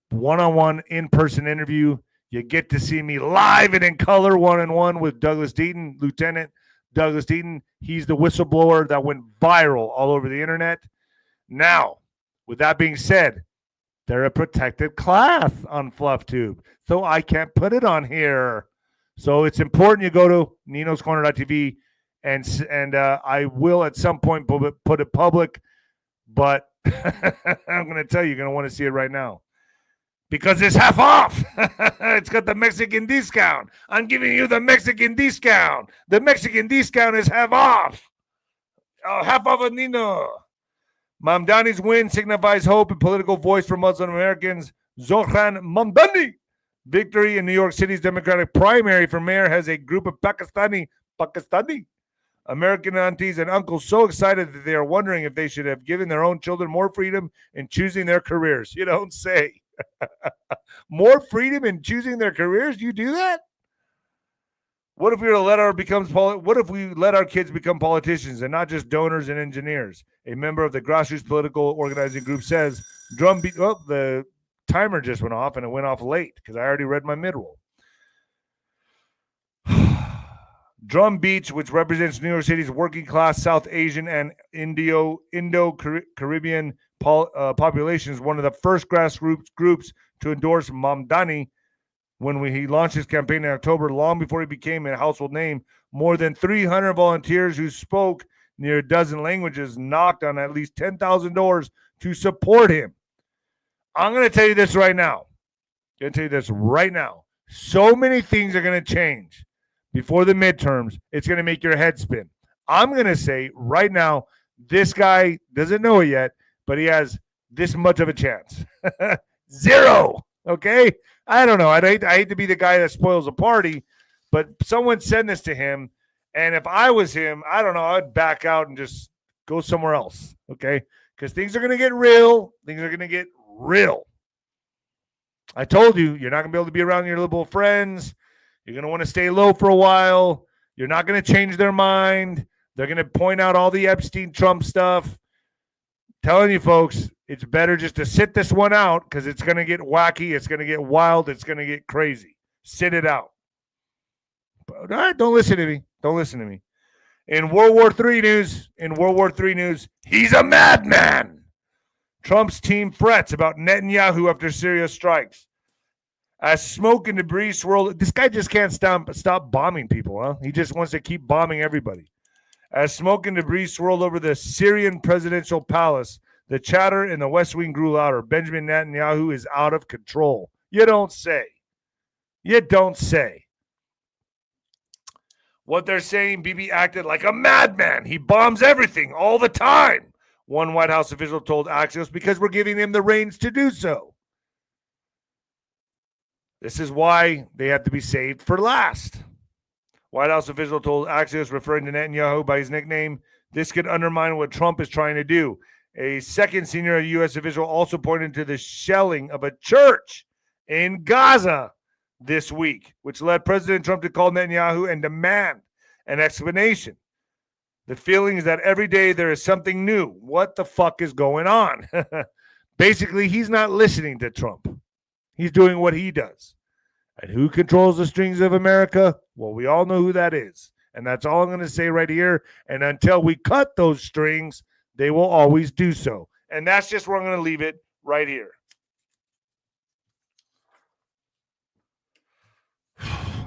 one-on-one in-person interview. You get to see me live and in color, one-on-one with Douglas Deaton, Lieutenant Douglas Deaton. He's the whistleblower that went viral all over the internet. Now, with that being said, they're a protected class on FluffTube, so I can't put it on here. So it's important you go to 𝗏𝗏𝗏𝗏TV, and I will at some point put it public, but I'm going to tell you, you're going to want to see it right now. Because it's half off. It's got the Mexican discount. I'm giving you the Mexican discount. The Mexican discount is half off. Half off of Nino. Mamdani's win signifies hope and political voice for Muslim Americans. Zohran Mamdani. Victory in New York City's Democratic primary for mayor has a group of Pakistani American aunties and uncles so excited that they are wondering if they should have given their own children more freedom in choosing their careers. You don't say. More freedom in choosing their careers? You do that? What if we let our kids become politicians and not just donors and engineers? A member of the grassroots political organizing group says, the timer just went off, and it went off late because I already read my mid-roll. Drum Beach, which represents New York City's working class South Asian and Indo-Caribbean population, is one of the first grassroots groups to endorse Mamdani when he launched his campaign in October, long before he became a household name. More than 300 volunteers who spoke near a dozen languages knocked on at least 10,000 doors to support him. I'm going to tell you this right now. So many things are going to change before the midterms. It's going to make your head spin. I'm going to say right now, this guy doesn't know it yet, but he has this much of a chance. 0. Okay? I don't know. I hate to be the guy that spoils a party, but someone send this to him, and if I was him, I don't know, I'd back out and just go somewhere else. Okay? Because things are going to get real. I told you, you're not going to be able to be around your liberal friends. You're going to want to stay low for a while. You're not going to change their mind. They're going to point out all the Epstein Trump stuff. Telling you, folks, it's better just to sit this one out because it's going to get wacky. It's going to get wild. It's going to get crazy. Sit it out. But, all right, don't listen to me. In World War III news, he's a madman. Trump's team frets about Netanyahu after Syria strikes. As smoke and debris swirl, this guy just can't stop bombing people, huh? He just wants to keep bombing everybody. As smoke and debris swirled over the Syrian presidential palace, the chatter in the West Wing grew louder. Benjamin Netanyahu is out of control. You don't say. What they're saying, Bibi acted like a madman. He bombs everything all the time. One White House official told Axios, because we're giving him the reins to do so. This is why they have to be saved for last. White House official told Axios, referring to Netanyahu by his nickname, this could undermine what Trump is trying to do. A second senior U.S. official also pointed to the shelling of a church in Gaza this week, which led President Trump to call Netanyahu and demand an explanation. The feeling is that every day there is something new. What the fuck is going on? Basically, he's not listening to Trump. He's doing what he does. And who controls the strings of America? Well, we all know who that is. And that's all I'm going to say right here. And until we cut those strings, they will always do so. And that's just where I'm going to leave it right here.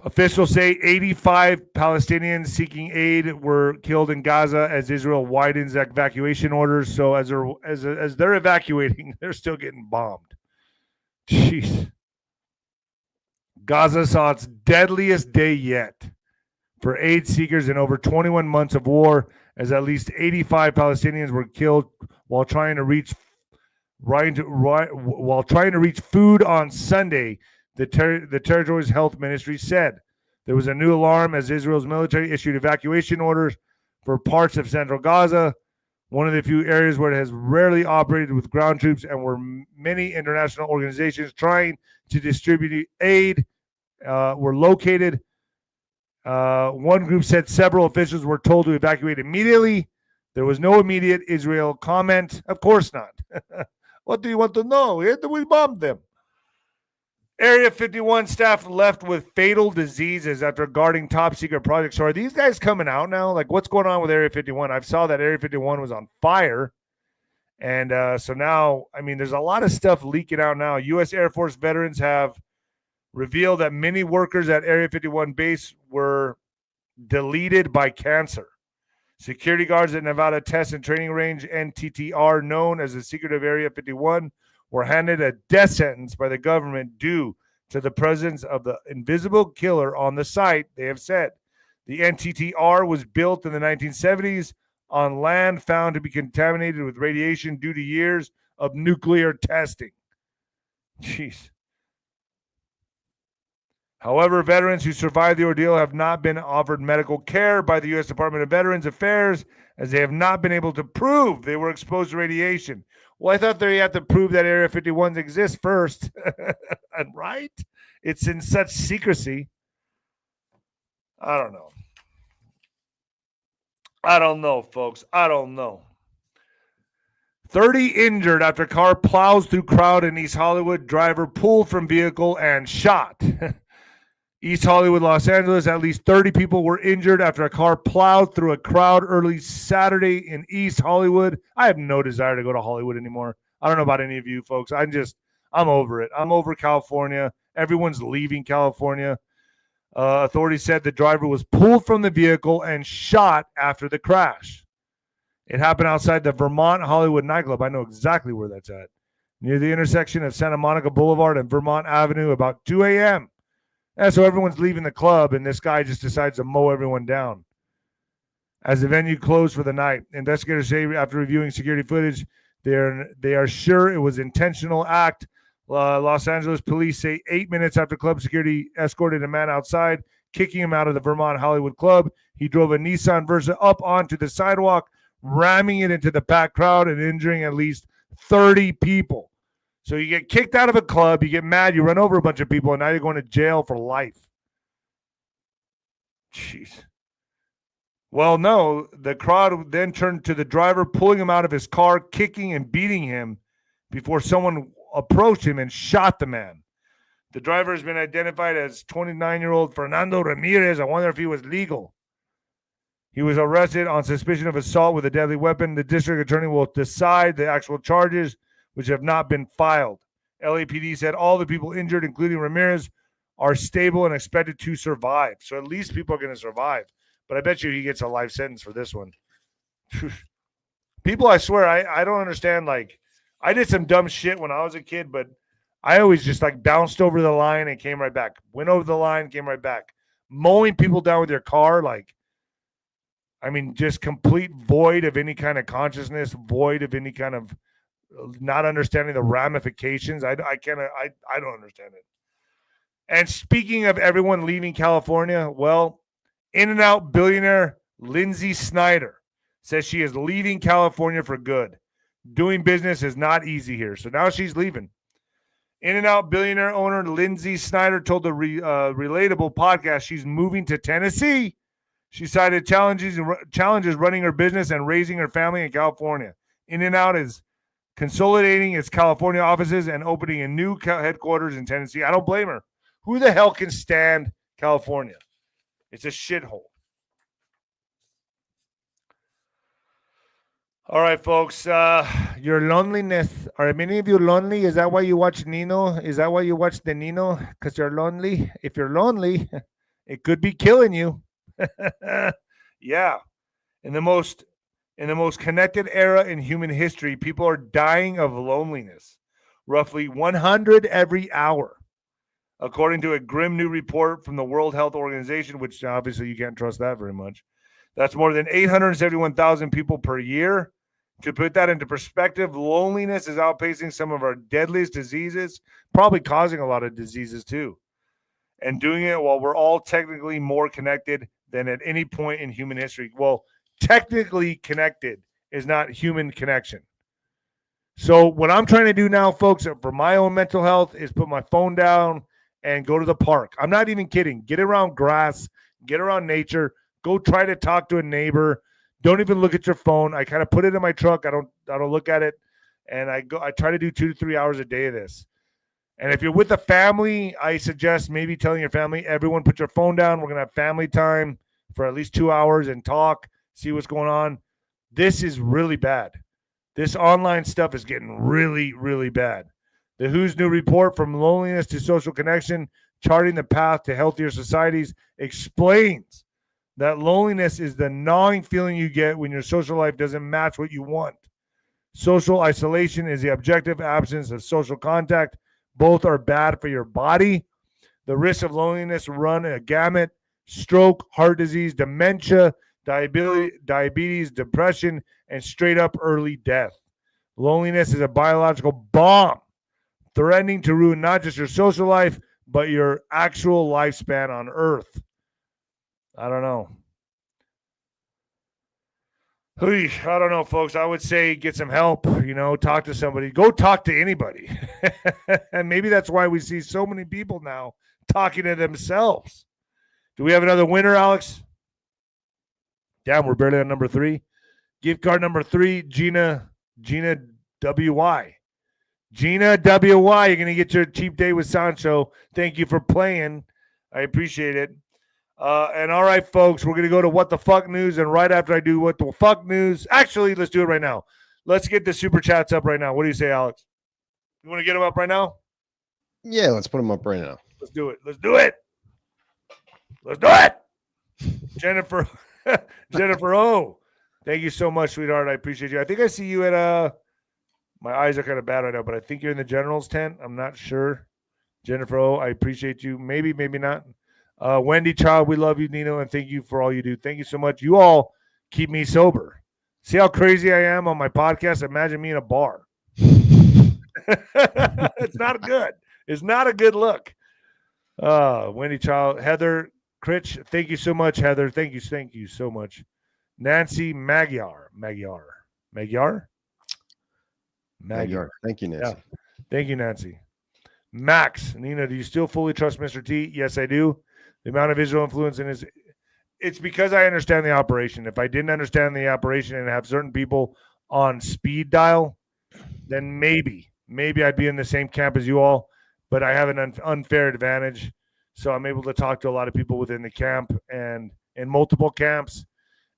Officials say 85 Palestinians seeking aid were killed in Gaza as Israel widens evacuation orders. So as they're evacuating, they're still getting bombed. Jeez. Gaza saw its deadliest day yet for aid seekers in over 21 months of war, as at least 85 Palestinians were killed while trying to reach food on Sunday. The territory's health ministry said there was a new alarm as Israel's military issued evacuation orders for parts of central Gaza, one of the few areas where it has rarely operated with ground troops and where many international organizations trying to distribute aid were located. One group said several officials were told to evacuate immediately. There was no immediate Israel comment. Of course not. What do you want to know? We bombed them. Area 51 staff left with fatal diseases after guarding top secret projects. So are these guys coming out now? Like, what's going on with Area 51? I saw that Area 51 was on fire. And so now, I mean, there's a lot of stuff leaking out now. U.S. Air Force veterans have revealed that many workers at Area 51 base were deleted by cancer. Security guards at Nevada Test and Training Range, NTTR, known as the secret of Area 51, were handed a death sentence by the government due to the presence of the invisible killer on the site, they have said. The NTTR was built in the 1970s on land found to be contaminated with radiation due to years of nuclear testing. Jeez. However, veterans who survived the ordeal have not been offered medical care by the U.S. Department of Veterans Affairs, as they have not been able to prove they were exposed to radiation. Well, I thought they had to prove that Area 51 exists first, right? It's in such secrecy. I don't know. I don't know, folks. I don't know. 30 injured after car plows through crowd in East Hollywood. Driver pulled from vehicle and shot. East Hollywood, Los Angeles, at least 30 people were injured after a car plowed through a crowd early Saturday in East Hollywood. I have no desire to go to Hollywood anymore. I don't know about any of you folks. I'm over it. I'm over California. Everyone's leaving California. Authorities said the driver was pulled from the vehicle and shot after the crash. It happened outside the Vermont Hollywood nightclub. I know exactly where that's at. Near the intersection of Santa Monica Boulevard and Vermont Avenue about 2 a.m. Yeah, so everyone's leaving the club, and this guy just decides to mow everyone down. As the venue closed for the night, investigators say after reviewing security footage, they are sure it was an intentional act. Los Angeles police say 8 minutes after club security escorted a man outside, kicking him out of the Vermont Hollywood club. He drove a Nissan Versa up onto the sidewalk, ramming it into the packed crowd and injuring at least 30 people. So you get kicked out of a club, you get mad, you run over a bunch of people, and now you're going to jail for life. Jeez. Well, no, the crowd then turned to the driver, pulling him out of his car, kicking and beating him before someone approached him and shot the man. The driver has been identified as 29-year-old Fernando Ramirez. I wonder if he was legal. He was arrested on suspicion of assault with a deadly weapon. The district attorney will decide the actual charges, which have not been filed. LAPD said all the people injured, including Ramirez, are stable and expected to survive. So at least people are going to survive. But I bet you he gets a life sentence for this one. People, I swear, I don't understand. Like, I did some dumb shit when I was a kid, but I always just like bounced over the line and came right back. Went over the line, came right back. Mowing people down with your car, like, I mean, just complete void of any kind of consciousness, void of any kind of not understanding the ramifications. I don't understand it. And speaking of everyone leaving California, well, In-N-Out billionaire Lindsay Snyder says she is leaving California for good. Doing business is not easy here. So now she's leaving. In-N-Out billionaire owner Lindsay Snyder told the Relatable podcast she's moving to Tennessee. She cited challenges running her business and raising her family in California. In-N-Out is consolidating its California offices and opening a new headquarters in Tennessee. I don't blame her. Who the hell can stand California? It's a shithole. All right, folks. Your loneliness. Are many of you lonely? Is that why you watch Nino? Is that why you watch the Nino? Because you're lonely? If you're lonely, It could be killing you. Yeah. In the most connected era in human history, people are dying of loneliness. Roughly 100 every hour, according to a grim new report from the World Health Organization, which obviously you can't trust that very much. That's more than 871,000 people per year. To put that into perspective, loneliness is outpacing some of our deadliest diseases, probably causing a lot of diseases too. And doing it while we're all technically more connected than at any point in human history. Well, technically connected is not human connection. So what I'm trying to do now, folks, for my own mental health is put my phone down and go to the park. I'm not even kidding. Get around grass, get around nature, go try to talk to a neighbor. Don't even look at your phone. I kind of put it in my truck. I don't look at it. And I try to do 2 to 3 hours a day of this. And if you're with a family, I suggest maybe telling your family, everyone put your phone down. We're going to have family time for at least 2 hours and talk, see what's going on. This is really bad. This online stuff is getting really, really bad. The WHO's new report, From Loneliness to Social Connection, Charting the Path to Healthier Societies, explains that loneliness is the gnawing feeling you get when your social life doesn't match what you want. Social isolation is the objective absence of social contact. Both are bad for your body. The risks of loneliness run a gamut: stroke, heart disease, dementia, diabetes, depression, and straight up early death. Loneliness is a biological bomb, threatening to ruin not just your social life, but your actual lifespan on Earth. I don't know. I don't know, folks. I would say get some help, talk to somebody. Go talk to anybody. And maybe that's why we see so many people now talking to themselves. Do we have another winner, Alex? Damn, we're barely on number 3. Gift card number 3, Gina W.Y. Gina W.Y., you're going to get your cheap day with Sancho. Thank you for playing. I appreciate it. And all right, folks, we're going to go to What the Fuck News. And right after I do What the Fuck News, actually, let's do it right now. Let's get the super chats up right now. What do you say, Alex? You want to get them up right now? Yeah, let's put them up right now. Let's do it. Let's do it. Let's do it. Jennifer O. Thank you so much, sweetheart. I appreciate you. I think I see you at my eyes are kind of bad right now, but I think you're in the General's tent. I'm not sure. Jennifer O, I appreciate you. Maybe not. Wendy Child, we love you, Nino, and thank you for all you do. Thank you so much. You all keep me sober. See how crazy I am on my podcast? Imagine me in a bar. It's not good. It's not a good look. Wendy Child, Heather Critch, thank you so much, Heather. Thank you so much. Nancy Magyar. Thank you, Nancy. Yeah. Thank you, Nancy. Max, Nina, do you still fully trust Mr. T? Yes, I do. The amount of visual influence in his, it's because I understand the operation. If I didn't understand the operation and have certain people on speed dial, then maybe I'd be in the same camp as you all, but I have an unfair advantage. So I'm able to talk to a lot of people within the camp and in multiple camps.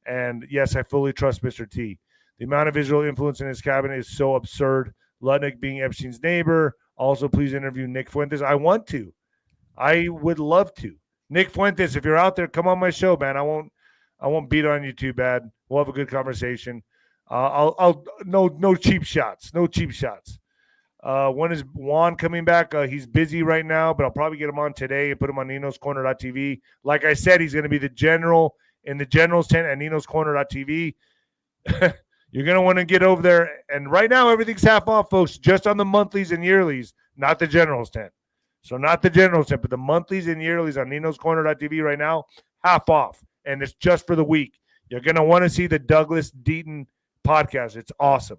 And yes, I fully trust Mr. T. The amount of visual influence in his cabinet is so absurd. Lutnick being Epstein's neighbor. Also, please interview Nick Fuentes. I want to. I would love to. Nick Fuentes, if you're out there, come on my show, man. I won't beat on you too bad. We'll have a good conversation. No cheap shots. No cheap shots. When is Juan coming back? He's busy right now, but I'll probably get him on today and put him on ninoscorner.tv. Like I said, he's going to be the general in the General's tent at ninoscorner.tv. You're going to want to get over there. And right now, everything's half off, folks, just on the monthlies and yearlies, not the General's tent. So not the General's tent, but the monthlies and yearlies on ninoscorner.tv right now, half off. And it's just for the week. You're going to want to see the Douglas Deaton podcast. It's awesome.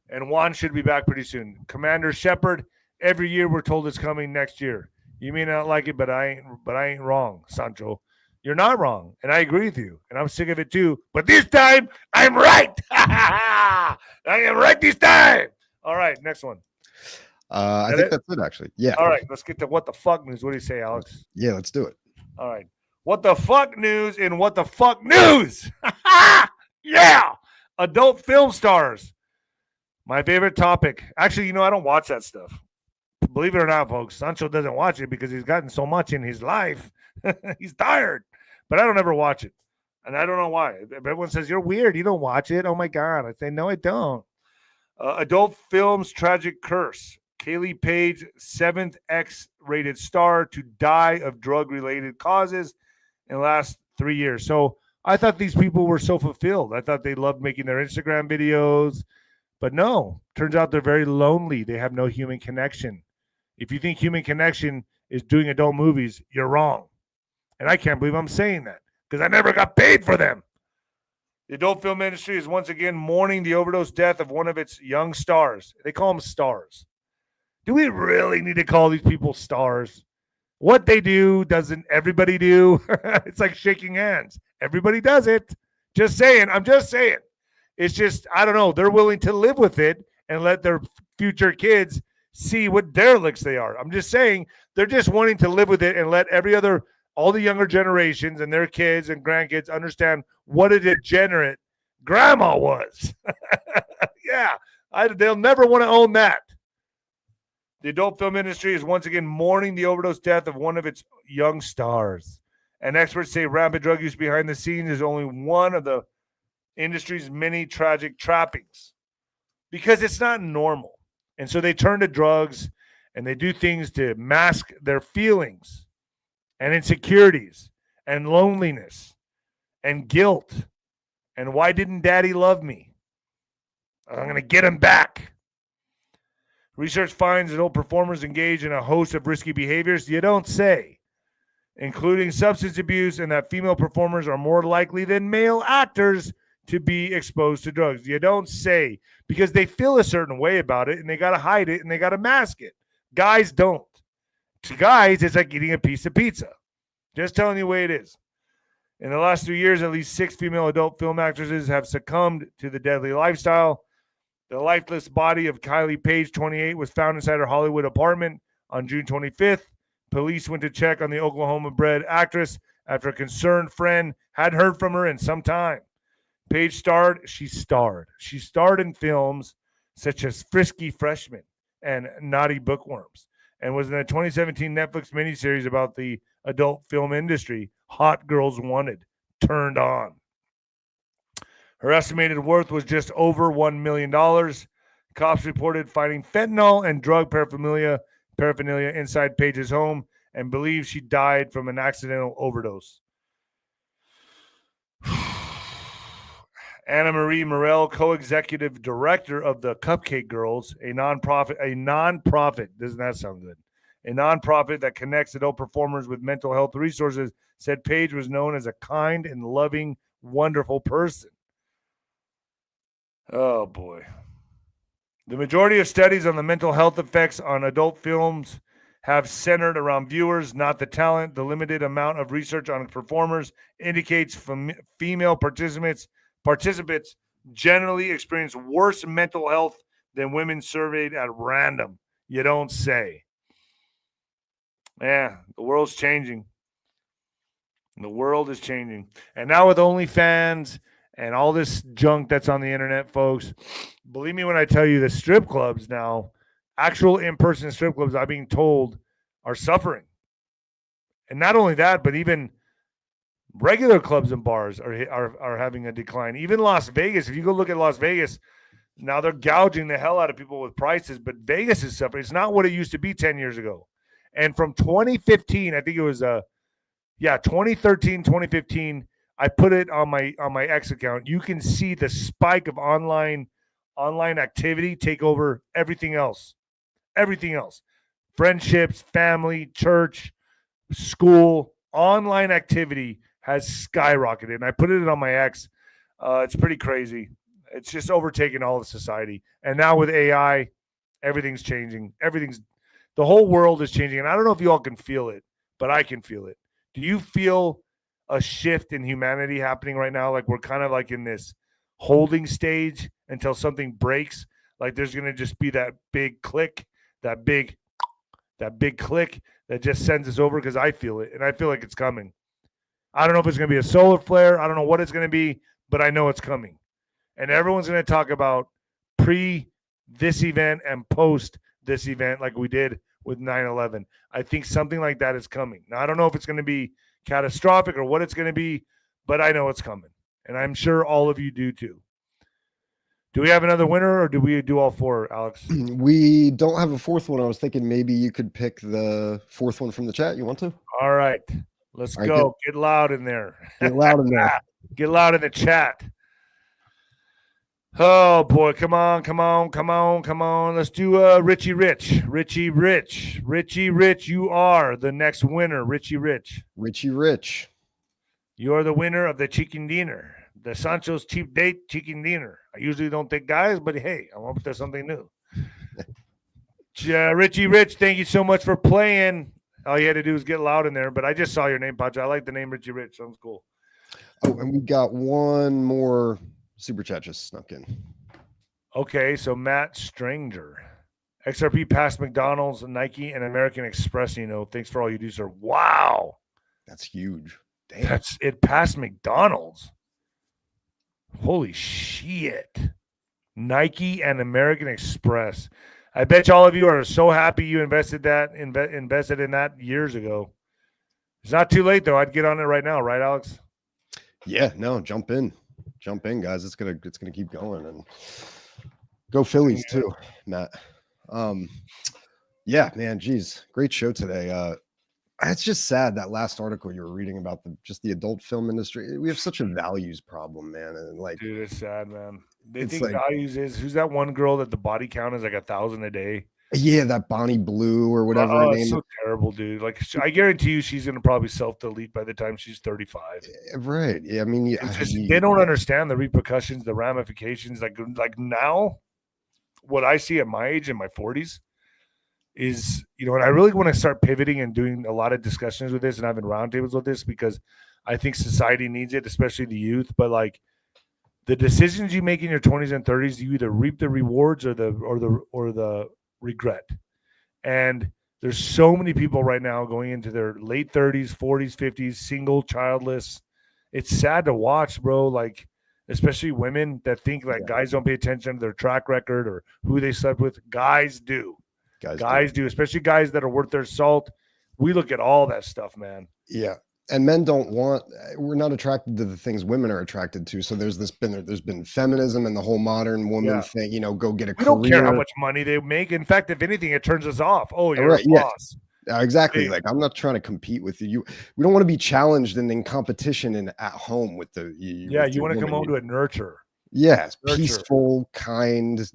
And Juan should be back pretty soon. Commander Shepard, every year we're told it's coming next year. You may not like it, but I ain't wrong, Sancho. You're not wrong, and I agree with you, and I'm sick of it too. But this time, I'm right. I am right this time. All right, next one. I think that's it, actually. Yeah. All right, let's get to What the Fuck News. What do you say, Alex? Yeah, let's do it. All right. What the Fuck News in What the Fuck News? Yeah. Adult film stars. My favorite topic. Actually, I don't watch that stuff. Believe it or not, folks, Sancho doesn't watch it because he's gotten so much in his life. He's tired. But I don't ever watch it. And I don't know why. Everyone says, you're weird. You don't watch it. Oh, my God. I say, no, I don't. Adult film's tragic curse. 𝗂𝘂𝗶𝗹, 7th X-rated star to die of drug-related causes in the last 3 years. So I thought these people were so fulfilled. I thought they loved making their Instagram videos. But no, turns out they're very lonely. They have no human connection. If you think human connection is doing adult movies, you're wrong. And I can't believe I'm saying that because I never got paid for them. The adult film industry is once again mourning the overdose death of one of its young stars. They call them stars. Do we really need to call these people stars? What they do, doesn't everybody do? It's like shaking hands. Everybody does it. Just saying. I'm just saying. It's just, I don't know. They're willing to live with it and let their future kids see what derelicts they are. I'm just saying they're just wanting to live with it and let all the younger generations and their kids and grandkids understand what a degenerate grandma was. Yeah, they'll never want to own that. The adult film industry is once again mourning the overdose death of one of its young stars. And experts say rampant drug use behind the scenes is only one of the industry's many tragic trappings because it's not normal. And so they turn to drugs and they do things to mask their feelings and insecurities and loneliness and guilt. And why didn't daddy love me? I'm going to get him back. Research finds adult performers engage in a host of risky behaviors, you don't say, including substance abuse, and that female performers are more likely than male actors to be exposed to drugs. You don't say, because they feel a certain way about it and they got to hide it and they got to mask it. Guys don't. To guys, it's like eating a piece of pizza. Just telling you the way it is. In the last 3 years, at least 6 female adult film actresses have succumbed to the deadly lifestyle. The lifeless body of 𝗂𝘂𝗶𝗹, 28, was found inside her Hollywood apartment on June 25th. Police went to check on the Oklahoma-bred actress after a concerned friend hadn't heard from her in some time. She starred in films such as Frisky Freshman and Naughty Bookworms, and was in a 2017 Netflix miniseries about the adult film industry, Hot Girls Wanted, Turned On. Her estimated worth was just over $1 million. Cops reported finding fentanyl and drug paraphernalia inside Paige's home and believe she died from an accidental overdose. 𝗂𝗏𝗄𝗎, co-executive director of the Cupcake Girls, a nonprofit, doesn't that sound good? A nonprofit that connects adult performers with mental health resources, said Paige was known as a kind and loving, wonderful person. Oh, boy. The majority of studies on the mental health effects on adult films have centered around viewers, not the talent. The limited amount of research on performers indicates female participants generally experience worse mental health than women surveyed at random. You don't say. Yeah, the world's changing. The world is changing. And now with OnlyFans and all this junk that's on the internet, folks, believe me when I tell you the strip clubs now, actual in-person strip clubs, I'm being told, are suffering. And not only that, but even regular clubs and bars are having a decline. Even Las Vegas, if you go look at Las Vegas, now they're gouging the hell out of people with prices, but Vegas is suffering. It's not what it used to be 10 years ago. And from 2015, I think it was 2013, 2015, I put it on my X account. You can see the spike of online activity take over everything else. Everything else. Friendships, family, church, school, online activity has skyrocketed. And I put it on my X. It's pretty crazy. It's just overtaken all of society. And now with AI, everything's changing. The whole world is changing. And I don't know if you all can feel it, but I can feel it. Do you feel a shift in humanity happening right now? Like we're kind of like in this holding stage until something breaks. Like there's going to just be that big click, that big click that just sends us over, because I feel it, and I feel like it's coming. I don't know if it's going to be a solar flare. I don't know what it's going to be, but I know it's coming. And everyone's going to talk about pre this event and post this event like we did with 9/11. I think something like that is coming. Now, I don't know if it's going to be catastrophic or what it's going to be, but I know it's coming. And I'm sure all of you do too. Do we have another winner or do we do all four, Alex? We don't have a fourth one. I was thinking maybe you could pick the fourth one from the chat. You want to? All right. Let's All right, go. Get loud in there. Get loud in there. Get loud in the chat. Oh boy, come on. Let's do Richie Rich. Richie Rich, you are the next winner. Richie Rich. You are the winner of the chicken dinner. The Sancho's cheap date chicken dinner. I usually don't take guys, but hey, I want to try something new. Richie Rich, thank you so much for playing. All you had to do was get loud in there, but I just saw your name, Patriot. I like the name Richie Rich. Sounds cool. Oh, and we got one more super chat just snuck in. Okay, so Matt Stranger. XRP passed McDonald's, Nike, and American Express, Thanks for all you do, sir. Wow. That's huge. Damn. That's it passed McDonald's. Holy shit. Nike and American Express. I bet you all of you are so happy you invested in that years ago. It's not too late though. I'd get on it right now, right, Alex? Yeah, no, jump in, guys. It's gonna keep going, and go Phillies too, Matt. Yeah, man, geez, great show today. It's just sad that last article you were reading about the adult film industry. We have such a values problem, man, and dude, it's sad, man. They think like, values is who's that one girl that the body count is like 1,000 a day? Yeah, that Bonnie Blue or whatever her name. It's so terrible, dude. Like, I guarantee you, she's gonna probably self-delete by the time she's 35. Right? Yeah, I mean, they don't understand the repercussions, the ramifications. Like now, what I see at my age in my 40s is, and I really want to start pivoting and doing a lot of discussions with this and having roundtables with this because I think society needs it, especially the youth. But like the decisions you make in your 20s and 30s, you either reap the rewards or the regret. And there's so many people right now going into their late 30s, 40s, 50s, single, childless. It's sad to watch, bro. Like, especially women that think like guys don't pay attention to their track record or who they slept with. Guys do. Guys do, especially guys that are worth their salt. We look at all that stuff, man. Yeah. And men we're not attracted to the things women are attracted to. So there's been feminism and the whole modern woman thing, go get a career. We don't care how much money they make. In fact, if anything, it turns us off. Oh, you're a boss. Exactly. Hey. Like, I'm not trying to compete with you. We don't want to be challenged and in competition and at home with you want to come home to a nurture. Yeah, peaceful, kind,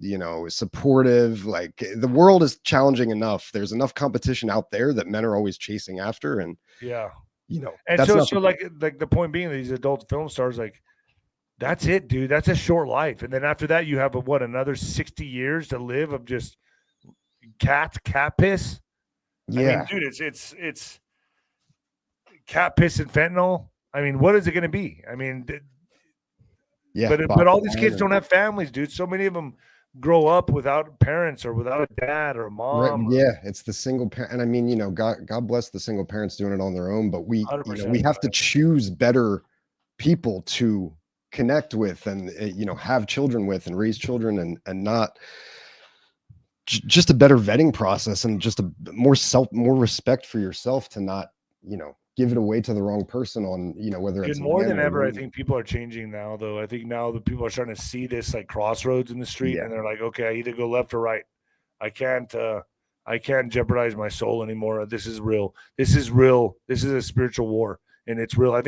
supportive. Like, the world is challenging enough. There's enough competition out there that men are always chasing after. And and so like the point being, these adult film stars, like, that's it, dude. That's a short life. And then after that, you have another 60 years to live of just cat piss. Yeah, I mean, dude, it's cat piss and fentanyl. I mean, what is it going to be? I mean, but all these kids don't have families, dude. So many of them grow up without parents or without a dad or a mom. Right. Yeah, it's the single parent. And I mean, God bless the single parents doing it on their own, but we have to choose better people to connect with and have children with and raise children and not just a better vetting process and just a more respect for yourself to not, give it away to the wrong person on, whether it's more than ever. I think people are changing now, though. I think now the people are starting to see this like crossroads in the street, and they're like, okay, I either go left or right. I can't jeopardize my soul anymore. This is real. This is a spiritual war, and it's real. I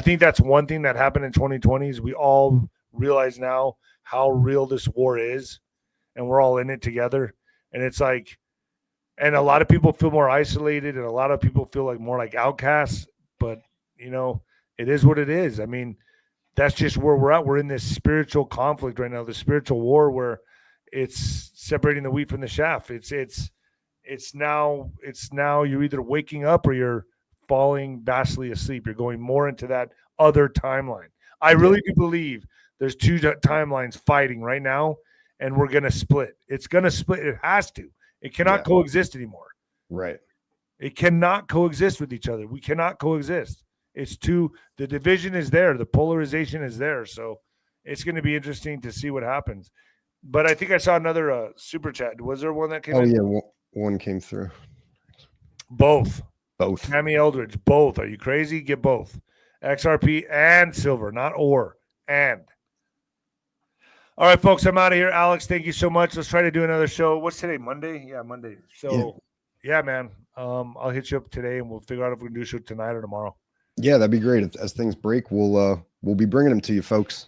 think that's one thing that happened in 2020 is we all realize now how real this war is, and we're all in it together. And it's like, and a lot of people feel more isolated and a lot of people feel like more like outcasts, but it is what it is. I mean, that's just where we're at. We're in this spiritual conflict right now, the spiritual war where it's separating the wheat from the chaff. It's now you're either waking up or you're falling vastly asleep. You're going more into that other timeline. I really do believe there's two timelines fighting right now, and we're going to split. It's going to split. It has to. It cannot coexist anymore. Right. It cannot coexist with each other. We cannot coexist. The division is there. The polarization is there. So it's going to be interesting to see what happens. But I think I saw another super chat. Was there one that came in? Yeah. one came through? Both. Both. Tammy Eldridge, both. Are you crazy? Get both. XRP and silver, not or, and. All right, folks, I'm out of here. Alex, thank you so much. Let's try to do another show. What's today? Monday? Yeah, Monday. So, yeah, man. I'll hit you up today, and we'll figure out if we can do a show tonight or tomorrow. Yeah, that'd be great. As things break, we'll be bringing them to you, folks.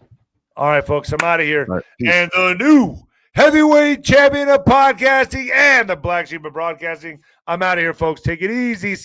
All right, folks, I'm out of here. All right, peace. And the new heavyweight champion of podcasting and the Black Sheep of broadcasting. I'm out of here, folks. Take it easy.